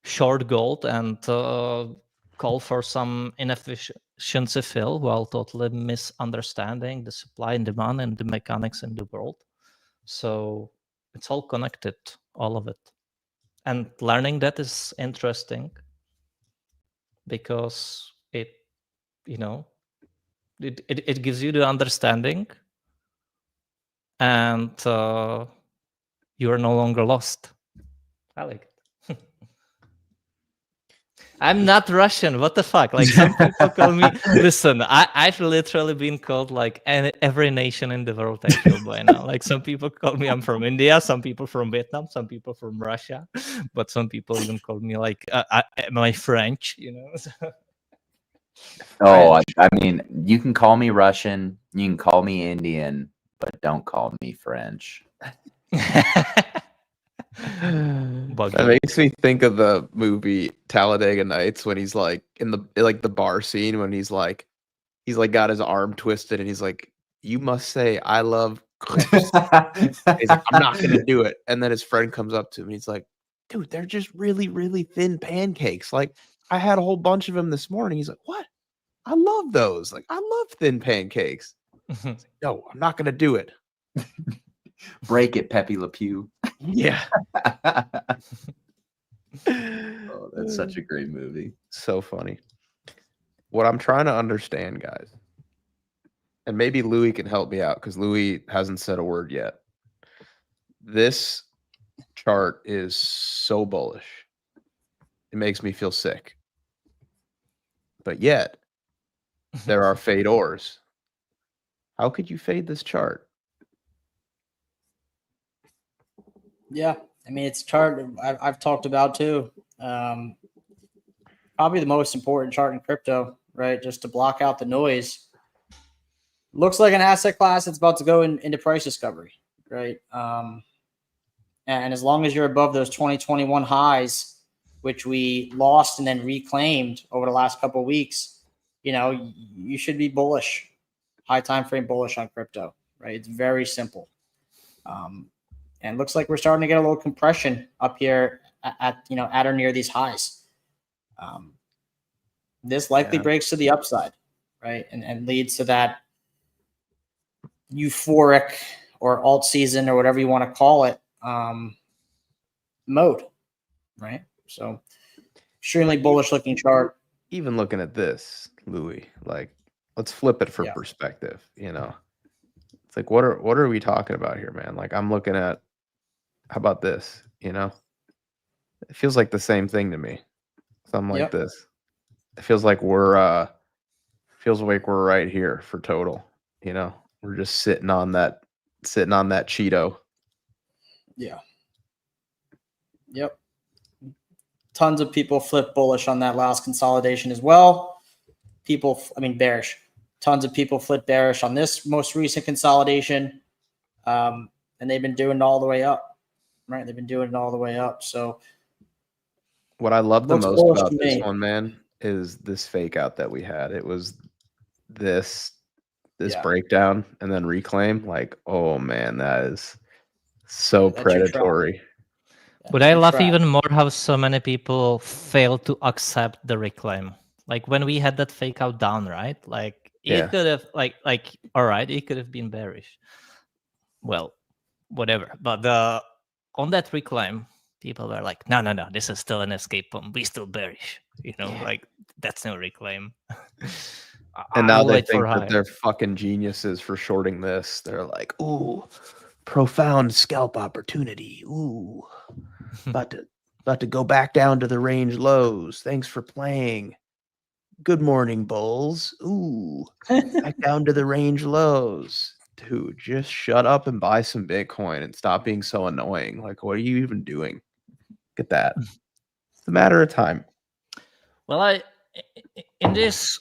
short gold and call for some inefficiency fill while totally misunderstanding the supply and demand and the mechanics in the world. So it's all connected, all of it. And learning that is interesting because it gives you the understanding, and you are no longer lost. I like it. I'm not Russian. What the fuck? Like some people call me. Listen, I've literally been called like every nation in the world I feel by now. Like some people call me I'm from India, some people from Vietnam, some people from Russia, but some people even call me like my French. Oh, I mean, you can call me Russian, you can call me Indian, but don't call me French. That makes me think of the movie Talladega Nights when he's like in the bar scene when he's like got his arm twisted and he's like, "You must say I love." He's like, "I'm not gonna do it." And then his friend comes up to him and he's like, "Dude, they're just really, really thin pancakes. Like I had a whole bunch of them this morning." He's like, "What? I love those. Like I love thin pancakes." Like, no, I'm not gonna do it. Break it, Pepe Le Pew. Yeah. Oh, that's such a great movie. So funny. What I'm trying to understand, guys, and maybe Louis can help me out because Louis hasn't said a word yet. This chart is so bullish. It makes me feel sick. But yet, there are fadors. How could you fade this chart? Yeah, I mean, it's a chart I've talked about too. Probably the most important chart in crypto, right? Just to block out the noise. Looks like an asset class that's about to go into price discovery, right? And as long as you're above those 2021 highs, which we lost and then reclaimed over the last couple of weeks, you should be bullish, high time frame bullish on crypto, right? It's very simple. And looks like we're starting to get a little compression up here at or near these highs. This likely breaks to the upside, right? And leads to that euphoric or alt season or whatever you want to call it mode, right? So extremely bullish looking chart. Even looking at this, Louis, like let's flip it for perspective. It's like what are we talking about here, man? Like I'm looking at, how about this? It feels like the same thing to me. Something like this. It feels like we're right here for total. We're just sitting on that Cheeto. Yeah. Yep. Tons of people flip bullish on that last consolidation as well. Bearish. Tons of people flip bearish on this most recent consolidation. And they've been doing it all the way up, right? They've been doing it all the way up. So what I love the most about this one, man, is this fake out that we had. It was this breakdown and then reclaim. Like, oh man, that is so predatory. But I love even more how so many people fail to accept the reclaim. Like when we had that fake out down, right? Like it could have all right, it could have been bearish. Well, whatever. But on that reclaim, people were like, no, this is still an escape pump. We still bearish. Like that's no reclaim. And now I'll they wait for think that higher. they're fucking geniuses for shorting this. They're like, ooh, profound scalp opportunity. Ooh, about to go back down to the range lows. Thanks for playing. Good morning, bulls. Ooh, back down to the range lows. Dude, just shut up and buy some Bitcoin and stop being so annoying. Like, what are you even doing? Get that. It's a matter of time. Well, in this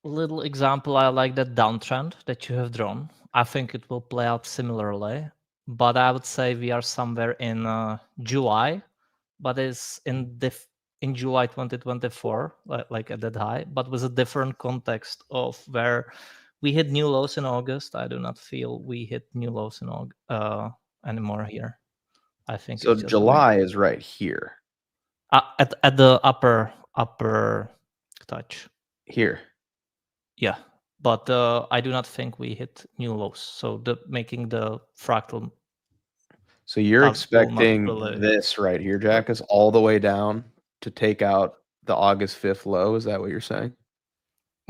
little example, I like that downtrend that you have drawn. I think it will play out similarly, but I would say we are somewhere in July, but it's in July 2024, like at that high, but with a different context of where we hit new lows in August. I do not feel we hit new lows in August anymore here. I think So it's just July is right here. at the upper touch. Here. Yeah, but I do not think we hit new lows. So making the fractal. So you're Will not expecting really- this right here, Jack, is all the way down to take out the August 5th low. Is that what you're saying?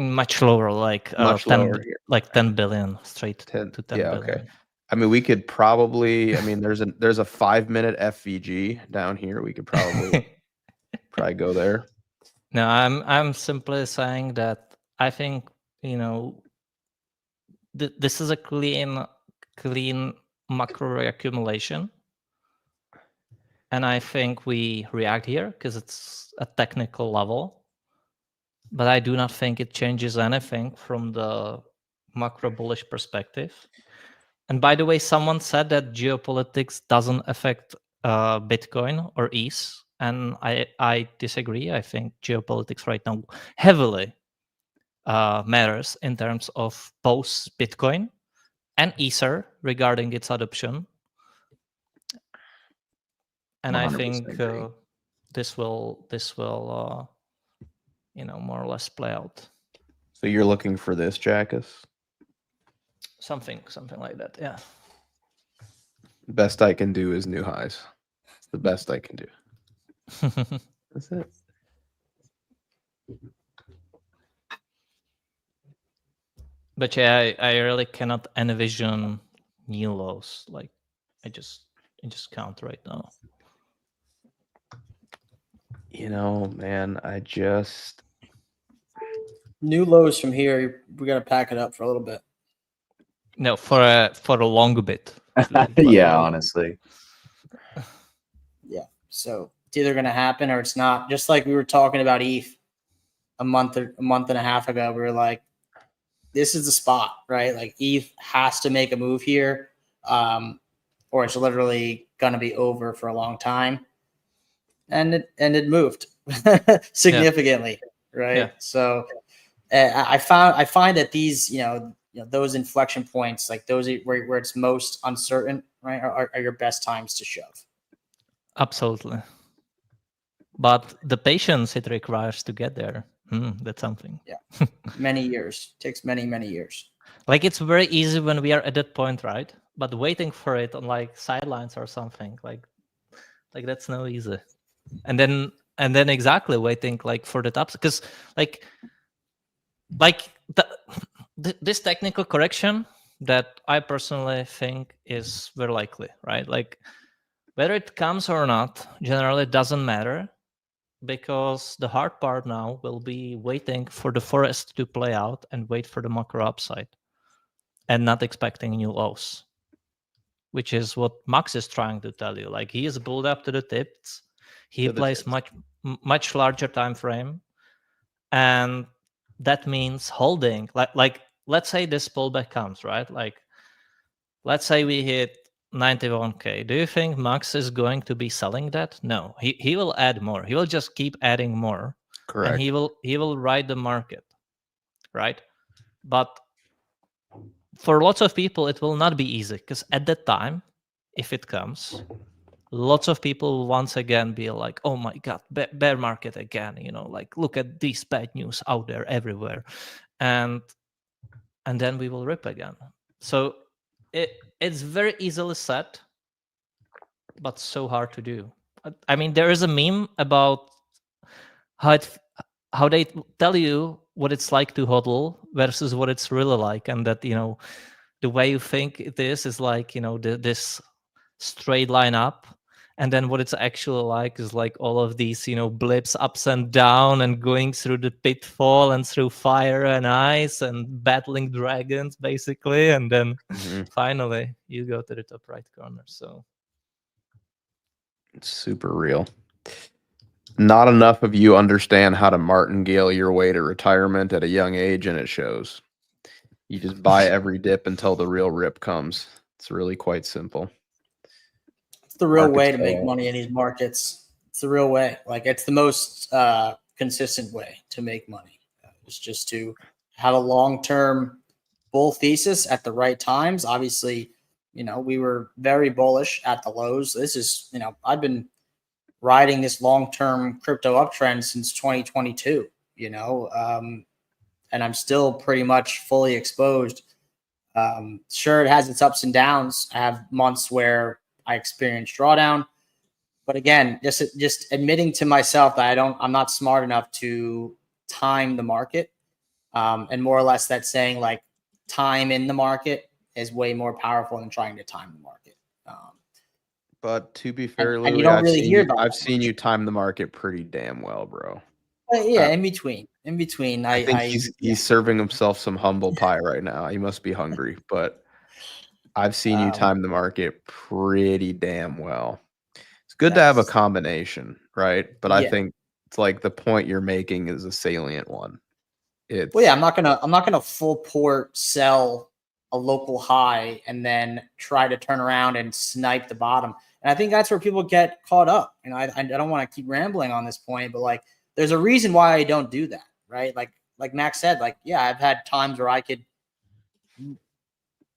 Much lower, like Much 10, lower here. like 10 billion straight 10, to 10 yeah, billion. okay. I mean, we could probably. I mean, there's a 5-minute FVG down here. We could probably go there. No, I'm simply saying that I think this is a clean macro reaccumulation, and I think we react here because it's a technical level, but I do not think it changes anything from the macro bullish perspective. And by the way, someone said that geopolitics doesn't affect Bitcoin or ETH, and I disagree. I think geopolitics right now heavily matters in terms of both Bitcoin and Ether regarding its adoption. And I 100% think agree. this will more or less play out. So you're looking for this, Jackus? Something like that. Yeah. The best I can do is new highs. It's the best I can do. That's it. But yeah, I really cannot envision new lows. Like I just can't right now. Man, I just New lows from here. We got to pack it up for a little bit. No, for a long bit. Yeah, honestly. Yeah. So it's either going to happen or it's not. Just like we were talking about ETH a month and a half ago, we were like, this is the spot, right? Like ETH has to make a move here, or it's literally going to be over for a long time. And it moved significantly, right? Yeah. So I find that these, those inflection points, like those where it's most uncertain, right, are your best times to shove. Absolutely. But the patience it requires to get there, that's something. Yeah. Many years. Takes many years. Like it's very easy when we are at that point, right? But waiting for it on like sidelines or something, like that's no easy. And then exactly waiting like for the tops, because like this technical correction that I personally think is very likely, right? Like whether it comes or not generally doesn't matter, because the hard part now will be waiting for the forest to play out and wait for the macro upside and not expecting new lows, which is what Max is trying to tell you. Like he is built up to the tips. He plays much larger time frame, and that means holding. Like let's say this pullback comes, right? Like let's say we hit 91K. Do you think Max is going to be selling that? No, he will add more. He will just keep adding more. correct. And he will ride the market, right? But for lots of people, it will not be easy, because at that time, if it comes, lots of people will once again be like, oh my God, bear market again, like look at this bad news out there everywhere. And then we will rip again. So it's very easily said, but so hard to do. I mean, there is a meme about how they tell you what it's like to hodl versus what it's really like, and that the way you think it is like this straight line up, and then what it's actually like is like all of these blips, ups and down, and going through the pitfall and through fire and ice and battling dragons basically, and then finally you go to the top right corner. So it's super real. Not enough of you understand how to martingale your way to retirement at a young age, and it shows. You just buy every dip until the real rip comes. It's really quite simple. It's the real way to make money in these markets. It's the real way. Like, it's the most consistent way to make money. It's just to have a long-term bull thesis at the right times. Obviously, we were very bullish at the lows. This is, I've been riding this long-term crypto uptrend since 2022, and I'm still pretty much fully exposed. Sure, it has its ups and downs. I have months where I experience drawdown, but again, just admitting to myself that I'm not smart enough to time the market, and more or less that saying like time in the market is way more powerful than trying to time the market. But to be fair, and Louis, you don't really hear about I've seen you time the market pretty damn well, bro. Yeah, in between. I think he's serving himself some humble pie right now. He must be hungry, but I've seen you time the market pretty damn well. It's good to have a combination, right? But I think it's like the point you're making is a salient one. I'm not gonna full port sell a local high and then try to turn around and snipe the bottom. And I think that's where people get caught up. I don't want to keep rambling on this point, but like, there's a reason why I don't do that, right? Like Max said, like, yeah, I've had times where I could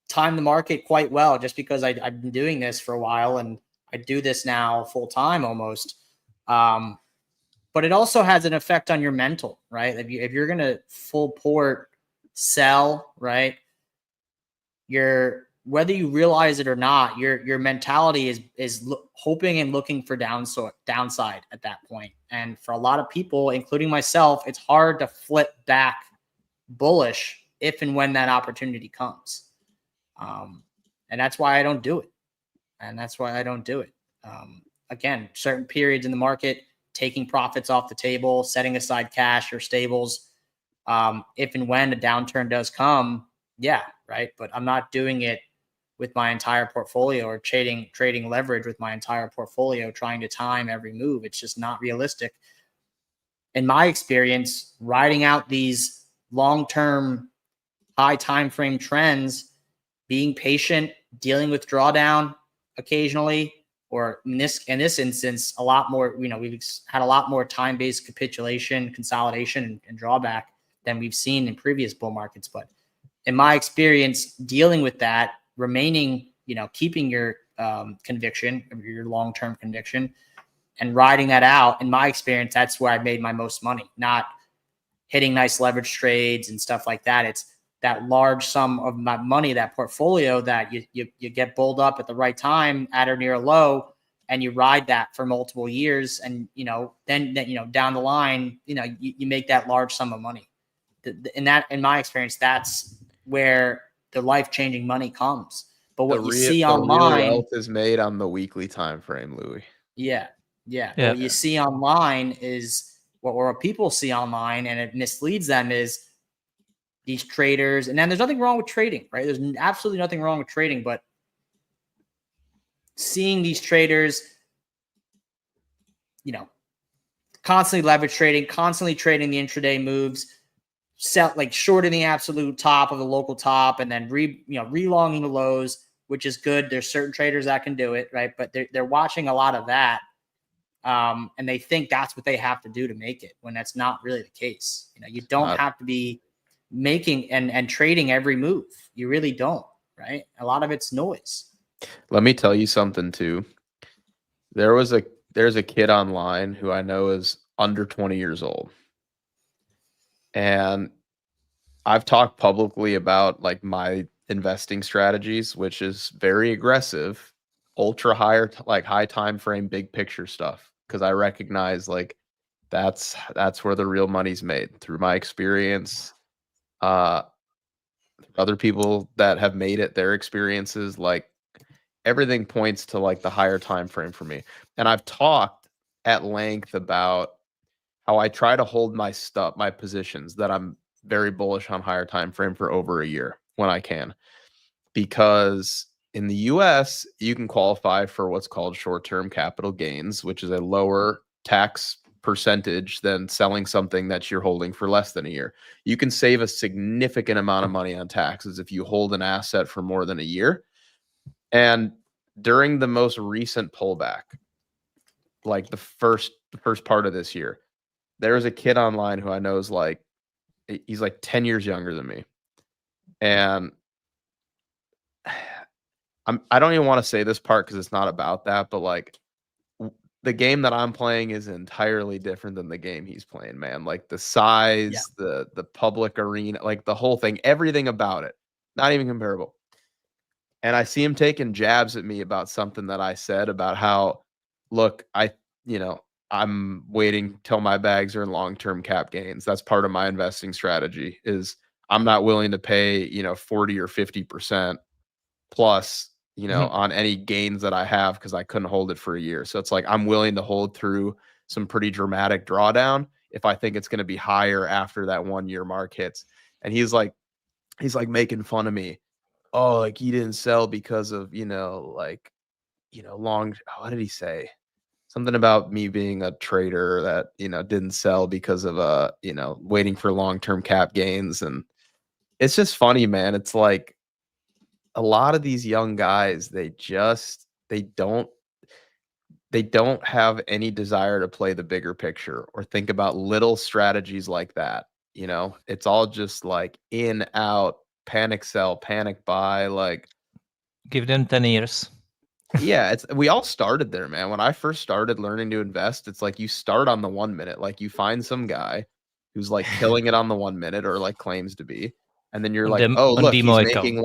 time the market quite well just because I've been doing this for a while and I do this now full time almost. But it also has an effect on your mental, right? If you're gonna full port sell, right, whether you realize it or not, your mentality is hoping and looking for downside at that point. And for a lot of people, including myself, it's hard to flip back bullish if and when that opportunity comes. And that's why I don't do it. Again, certain periods in the market, taking profits off the table, setting aside cash or stables. If and when a downturn does come, yeah, right. But I'm not doing it with my entire portfolio or trading leverage with my entire portfolio, trying to time every move. It's just not realistic. In my experience, riding out these long-term high time frame trends, being patient, dealing with drawdown occasionally, or in this instance, a lot more, we've had a lot more time-based capitulation, consolidation, and drawback than we've seen in previous bull markets. But in my experience, dealing with that, remaining, keeping your conviction, your long-term conviction, and riding that out, in my experience, that's where I made my most money, not hitting nice leverage trades and stuff like that. It's that large sum of my money, that portfolio that you get bulled up at the right time at or near a low, and you ride that for multiple years. And, then down the line, you make that large sum of money. In my experience, that's where the life-changing money comes. But what you see online, real wealth is made on the weekly time frame, Louis. Yeah. What you see online is what people see online, and it misleads them, is these traders. And then there's nothing wrong with trading, right? There's absolutely nothing wrong with trading, but seeing these traders, constantly leverage trading, constantly trading the intraday moves, sell, like shorting the absolute top of the local top, and then relonging the lows, which is good. There's certain traders that can do it, right? But they're watching a lot of that, and they think that's what they have to do to make it, when that's not really the case. You don't have to be making and trading every move. You really don't, right? A lot of it's noise. Let me tell you something too. There's a kid online who I know is under 20 years old. And I've talked publicly about like my investing strategies, which is very aggressive, ultra higher, like high time frame, big picture stuff, because I recognize like that's where the real money's made through my experience. Other people that have made it, their experiences, like everything points to like the higher time frame for me. And I've talked at length about how I try to hold my positions that I'm very bullish on higher time frame for over a year when I can, because in the US you can qualify for what's called short-term capital gains, which is a lower tax percentage than selling something that you're holding for less than a year. You can save a significant amount of money on taxes if you hold an asset for more than a year. And during the most recent pullback, like the first part of this year, there was a kid online who I know is like, he's like 10 years younger than me. And I don't even want to say this part because it's not about that, but like the game that I'm playing is entirely different than the game he's playing, man. Like the size, the public arena, like the whole thing, everything about it, not even comparable. And I see him taking jabs at me about something that I said about how, look, I'm waiting till my bags are in long-term cap gains. That's part of my investing strategy is I'm not willing to pay, 40 or 50% plus, on any gains that I have because I couldn't hold it for a year. So it's like I'm willing to hold through some pretty dramatic drawdown if I think it's going to be higher after that 1 year mark hits. And he's like making fun of me. Oh, like he didn't sell because of, long, what did he say? Something about me being a trader that, didn't sell because of, waiting for long-term cap gains. And it's just funny, man. It's like a lot of these young guys, they don't have any desire to play the bigger picture or think about little strategies like that. It's all just like in, out, panic sell, panic buy, like Give them 10 years. yeah, we all started there, man. When I first started learning to invest, it's like you start on the 1 minute, like you find some guy who's like killing it on the 1 minute or like claims to be, and then you're like, oh look, he's making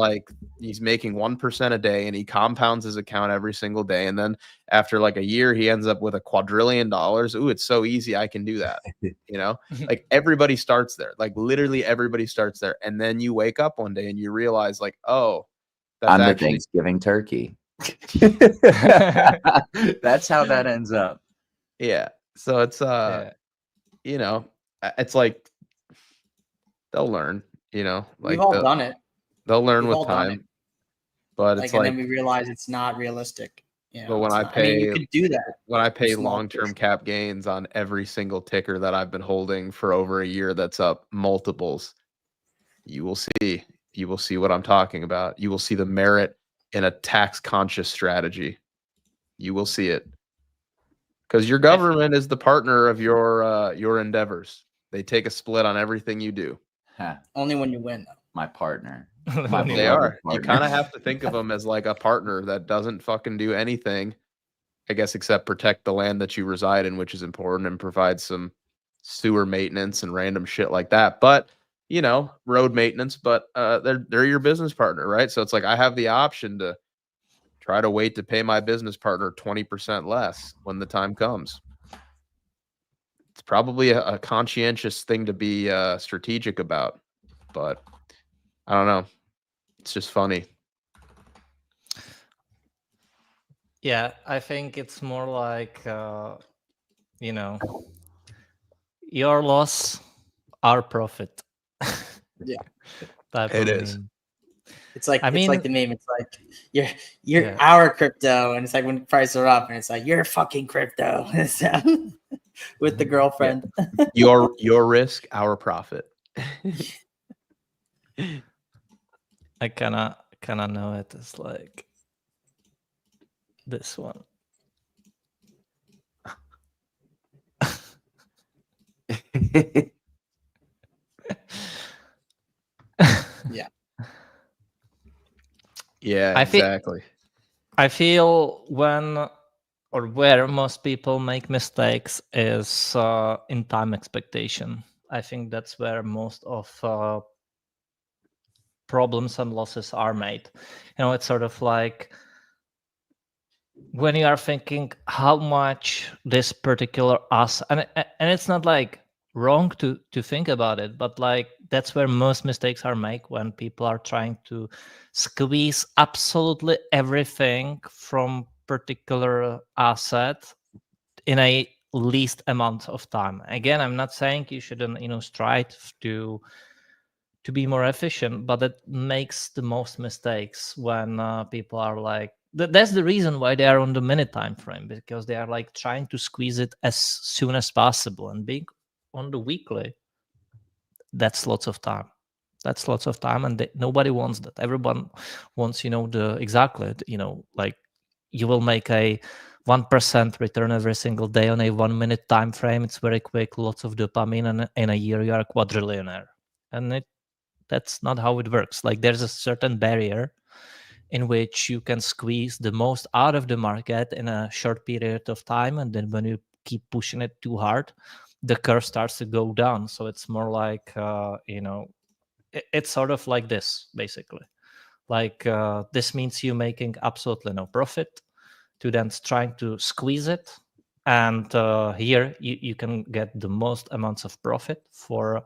1% a day and he compounds his account every single day, and then after like a year he ends up with $1 quadrillion. Ooh, it's so easy, I can do that. Like everybody starts there, like literally everybody starts there, and then you wake up one day and you realize like, oh, I'm the Thanksgiving turkey. That's how that ends up. Yeah. So it's it's like they'll learn, like we've all done it. They'll learn with time. But it's and then we realize it's not realistic. But when you could do that. When I pay long-term cap gains on every single ticker that I've been holding for over a year that's up multiples, you will see what I'm talking about. You will see the merit in a tax-conscious strategy. You will see it. Because your government is the partner of your endeavors. They take a split on everything you do. Only when you win, though. My partner. They are. Partner. You kind of have to think of them as like a partner that doesn't fucking do anything, I guess, except protect the land that you reside in, which is important, and provide some sewer maintenance and random shit like that. But road maintenance. But they're your business partner, right? So it's like I have the option to try to wait to pay my business partner 20% less when the time comes. It's probably a conscientious thing to be strategic about, but I don't know. It's just funny. Yeah, I think it's more like, your loss, our profit. Yeah, it is. Meme. It's like it's like the meme. It's like you're our crypto, and it's like when prices are up, and it's like you're fucking crypto with the girlfriend. Yeah. Your risk, our profit. I kind of know it as like this one. Yeah. Yeah, exactly. I feel when or where most people make mistakes is in time expectation. I think that's where most of problems and losses are made. It's sort of like when you are thinking how much this particular asset, and it's not like wrong to think about it, but like that's where most mistakes are made, when people are trying to squeeze absolutely everything from particular asset in a least amount of time. Again, I'm not saying you shouldn't strive to be more efficient, but it makes the most mistakes when people are like that's the reason why they are on the minute time frame, because they are like trying to squeeze it as soon as possible. And being on the weekly, that's lots of time. That's lots of time, and nobody wants that. Everyone wants the exactly like you will make a 1% return every single day on a 1 minute time frame. It's very quick, lots of dopamine, and in a year you are a quadrillionaire. And that's not how it works. Like there's a certain barrier in which you can squeeze the most out of the market in a short period of time, and then when you keep pushing it too hard, the curve starts to go down. So it's more like it's sort of like this basically. Like this means you making absolutely no profit, to then trying to squeeze it, and here you can get the most amounts of profit for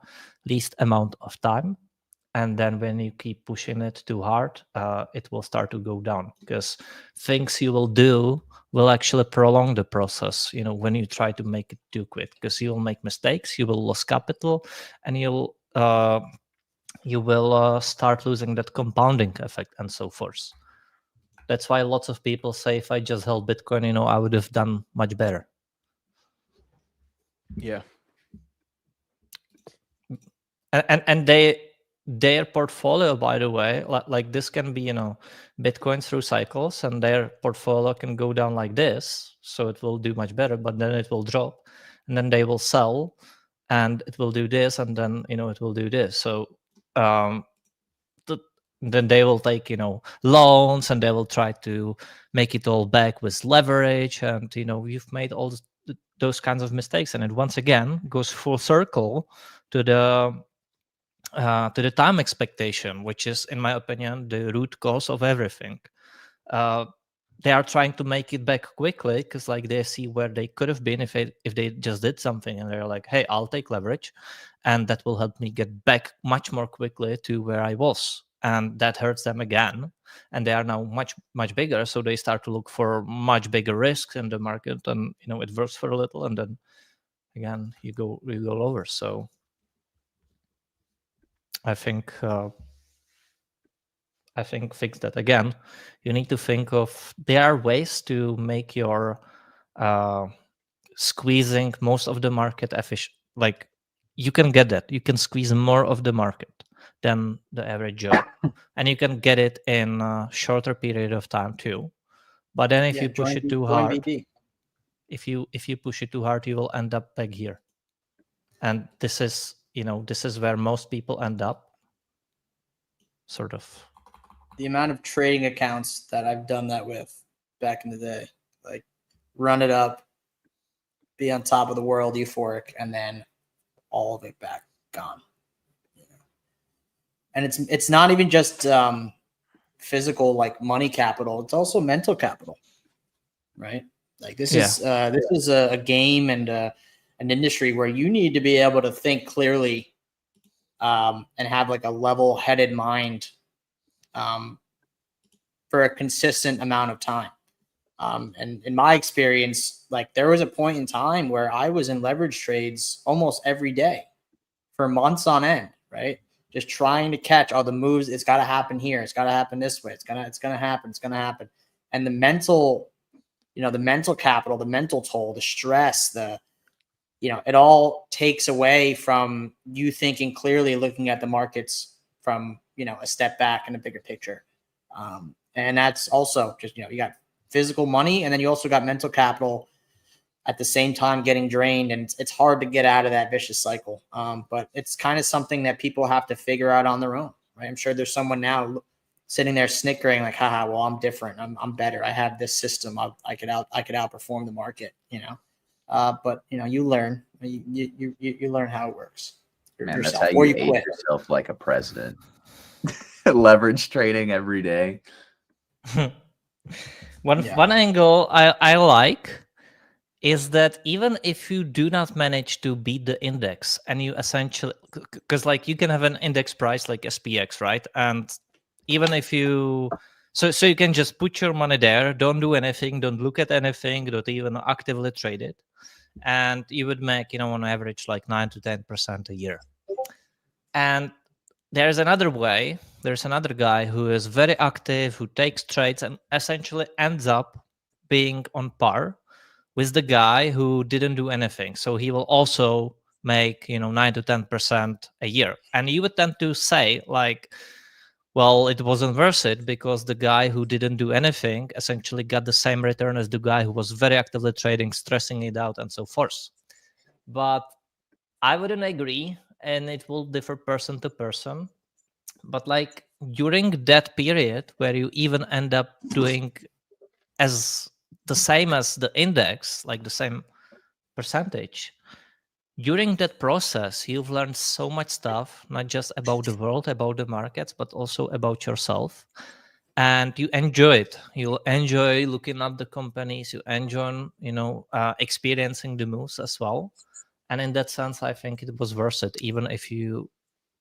least amount of time. And then when you keep pushing it too hard, it will start to go down, because things you will do will actually prolong the process when you try to make it too quick, because you will make mistakes, you will lose capital, and you will start losing that compounding effect and so forth. That's why lots of people say, if I just held Bitcoin, I would have done much better. Yeah. And their portfolio, by the way, like this can be Bitcoin through cycles, and their portfolio can go down like this, so it will do much better, but then it will drop, and then they will sell, and it will do this, and then it will do this. So then they will take loans, and they will try to make it all back with leverage, and you've made all those kinds of mistakes, and it once again goes full circle to the time expectation, which is, in my opinion, the root cause of everything. They are trying to make it back quickly, because like they see where they could have been if they just did something, and they're like, hey, I'll take leverage, and that will help me get back much more quickly to where I was. And that hurts them again, and they are now much bigger, so they start to look for much bigger risks in the market, and it works for a little, and then again you go lower. So I think things that, again, you need to think of, there are ways to make your squeezing most of the market efficient. Like you can get that, you can squeeze more of the market than the average Joe, and you can get it in a shorter period of time too. But then if you push it too hard, if you push it too hard, you will end up back here. And this is where most people end up, sort of. The amount of trading accounts that I've done that with back in the day, like run it up, be on top of the world, euphoric, and then all of it back gone. And it's not even just physical, like money capital. It's also mental capital, right? Like this is a game and an industry where you need to be able to think clearly and have like a level-headed mind for a consistent amount of time. And in my experience, like there was a point in time where I was in leverage trades almost every day for months on end, right? Just trying to catch all the moves. It's got to happen here. It's got to happen this way. It's gonna happen. It's gonna happen. And the mental, the mental capital, the mental toll, the stress, it all takes away from you thinking clearly, looking at the markets from, a step back and a bigger picture. And that's also just, you got physical money, and then you also got mental capital at the same time getting drained, and it's hard to get out of that vicious cycle. But it's kind of something that people have to figure out on their own, right? I'm sure there's someone now sitting there snickering like, haha, well, I'm different. I'm better. I have this system. I could outperform the market, but you learn, you learn how it works. Man, that's how you age yourself like a president. Leverage trading every day. One angle I like is that even if you do not manage to beat the index, and you essentially, because like you can have an index price like SPX, right? And even if you, so you can just put your money there, don't do anything, don't look at anything, don't even actively trade it, and you would make, on average, like 9 to 10% a year. And there's another way. There's another guy who is very active, who takes trades, and essentially ends up being on par with the guy who didn't do anything. So he will also make 9 to 10% a year. And you would tend to say, like, well, it wasn't worth it because the guy who didn't do anything essentially got the same return as the guy who was very actively trading, stressing it out, and so forth. But I wouldn't agree, and it will differ person to person. But like during that period where you even end up doing as the same as the index, like the same percentage, during that process, you've learned so much stuff, not just about the world, about the markets, but also about yourself. And you enjoy it. You'll enjoy looking up the companies. You enjoy, experiencing the moves as well. And in that sense, I think it was worth it, even if you,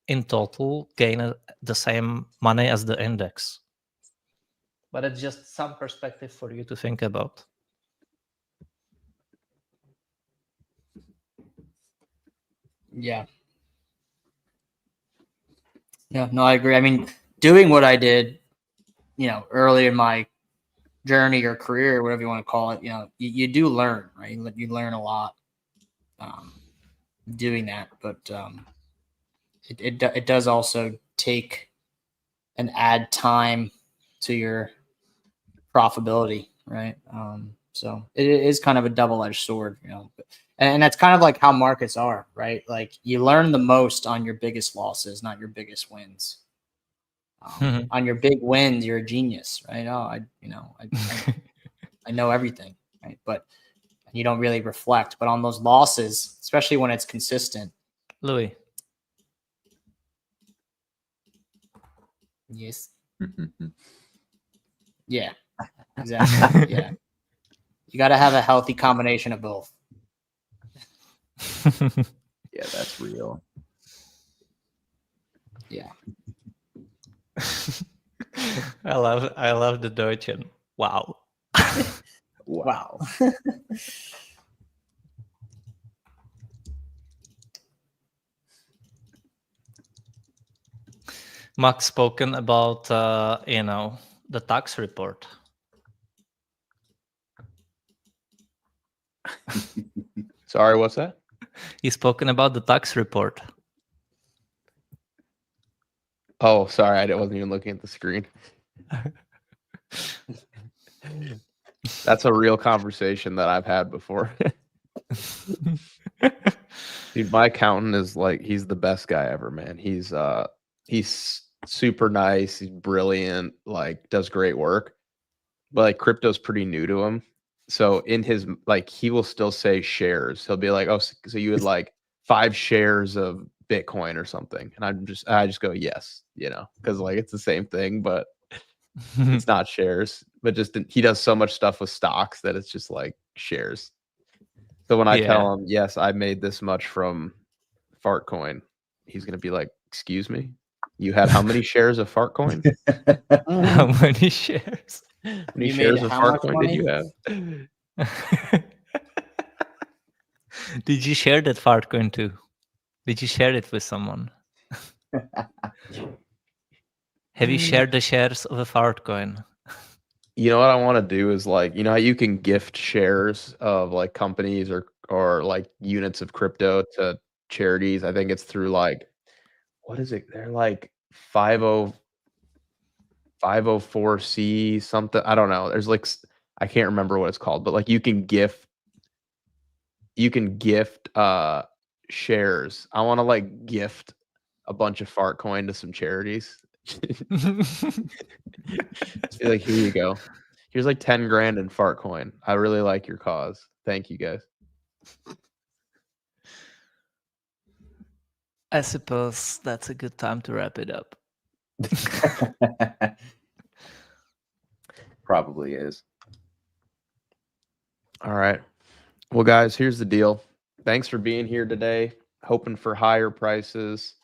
in total, gain the same money as the index. But it's just some perspective for you to think about. Yeah. Yeah, no, I agree. I mean, doing what I did, early in my journey or career, whatever you want to call it, you do learn, right? You learn a lot doing that, but it does also take and add time to your profitability, right? So it is kind of a double-edged sword, and that's kind of like how markets are, right? Like you learn the most on your biggest losses, not your biggest wins. On your big wins, you're a genius, right? I know everything, right? But you don't really reflect. But on those losses, especially when it's consistent. Louis. Yes. Yeah, exactly. Yeah. You got to have a healthy combination of both. Yeah, that's real. Yeah. I love the Deutschen. Wow. Wow. Max spoken about the tax report. Sorry, what's that? He's spoken about the tax report. Oh, sorry, I wasn't even looking at the screen. That's a real conversation that I've had before. Dude, my accountant is like, he's the best guy ever, man. He's super nice, he's brilliant, like does great work. But like crypto's pretty new to him. So in his, like, he will still say shares. He'll be like, oh, so you would like 5 shares of Bitcoin or something. And I just go, yes, because like it's the same thing, but it's not shares. But just he does so much stuff with stocks that it's just like shares. So when I tell him, yes, I made this much from Fartcoin, he's gonna be like, excuse me? You had how many shares of Fartcoin? How many shares? How many shares of Fartcoin did you have? Did you share that Fartcoin too? Did you share it with someone? Have you shared the shares of a Fartcoin? You know what I want to do is like, how you can gift shares of like companies or like units of crypto to charities. I think it's through like, what is it? They're like 504C something. I don't know. There's like, I can't remember what it's called, but like you can gift shares. I want to like gift a bunch of Fartcoin to some charities. Just be like, here you go. Here's like 10 grand in Fartcoin. I really like your cause. Thank you guys. I suppose that's a good time to wrap it up. Probably is. All right. Well, guys, here's the deal. Thanks for being here today. Hoping for higher prices.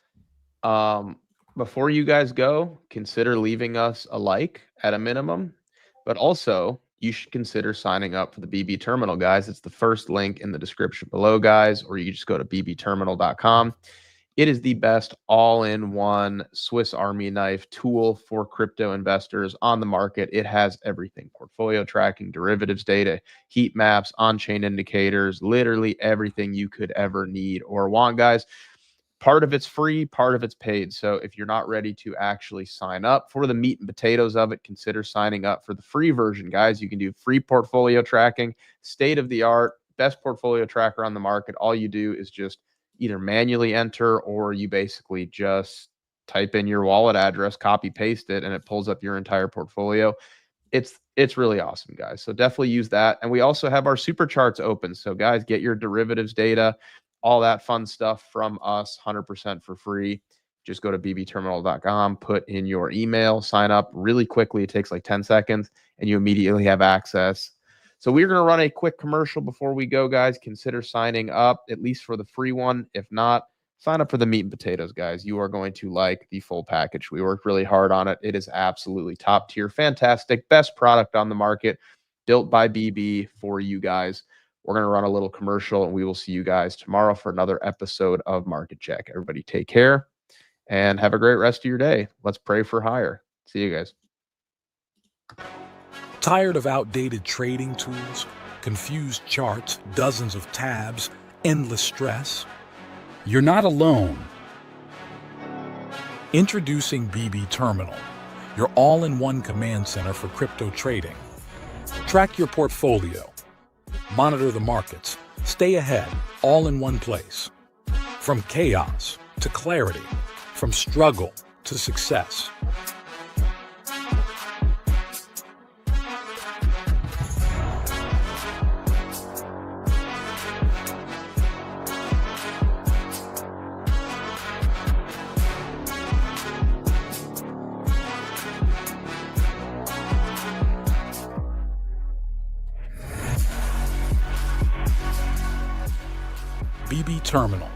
Before you guys go, consider leaving us a like at a minimum, but also you should consider signing up for the BB Terminal, guys. It's the first link in the description below, guys, or you just go to bbterminal.com. It is the best all-in-one Swiss Army knife tool for crypto investors on the market. It has everything: portfolio tracking, derivatives data, heat maps, on-chain indicators, literally everything you could ever need or want, guys. Part of it's free, part of it's paid. So if you're not ready to actually sign up for the meat and potatoes of it, consider signing up for the free version, guys. You can do free portfolio tracking, state of the art, best portfolio tracker on the market. All you do is just either manually enter, or you basically just type in your wallet address, copy paste it, and it pulls up your entire portfolio. It's really awesome, guys. So definitely use that. And we also have our super charts open. So guys, get your derivatives data, all that fun stuff from us 100% for free. Just go to bbterminal.com, put in your email, sign up really quickly. It takes like 10 seconds and you immediately have access. So we're going to run a quick commercial before we go, guys. Consider signing up, at least for the free one. If not, sign up for the meat and potatoes, guys. You are going to like the full package. We worked really hard on it. It is absolutely top tier, fantastic, best product on the market, built by BB for you guys. We're going to run a little commercial, and we will see you guys tomorrow for another episode of Market Check. Everybody take care and have a great rest of your day. Let's pray for higher. See you guys. Tired of outdated trading tools, confused charts, dozens of tabs, endless stress? You're not alone. Introducing BB Terminal, your all-in-one command center for crypto trading. Track your portfolio, monitor the markets, stay ahead, all in one place. From chaos to clarity, from struggle to success. BB Terminal,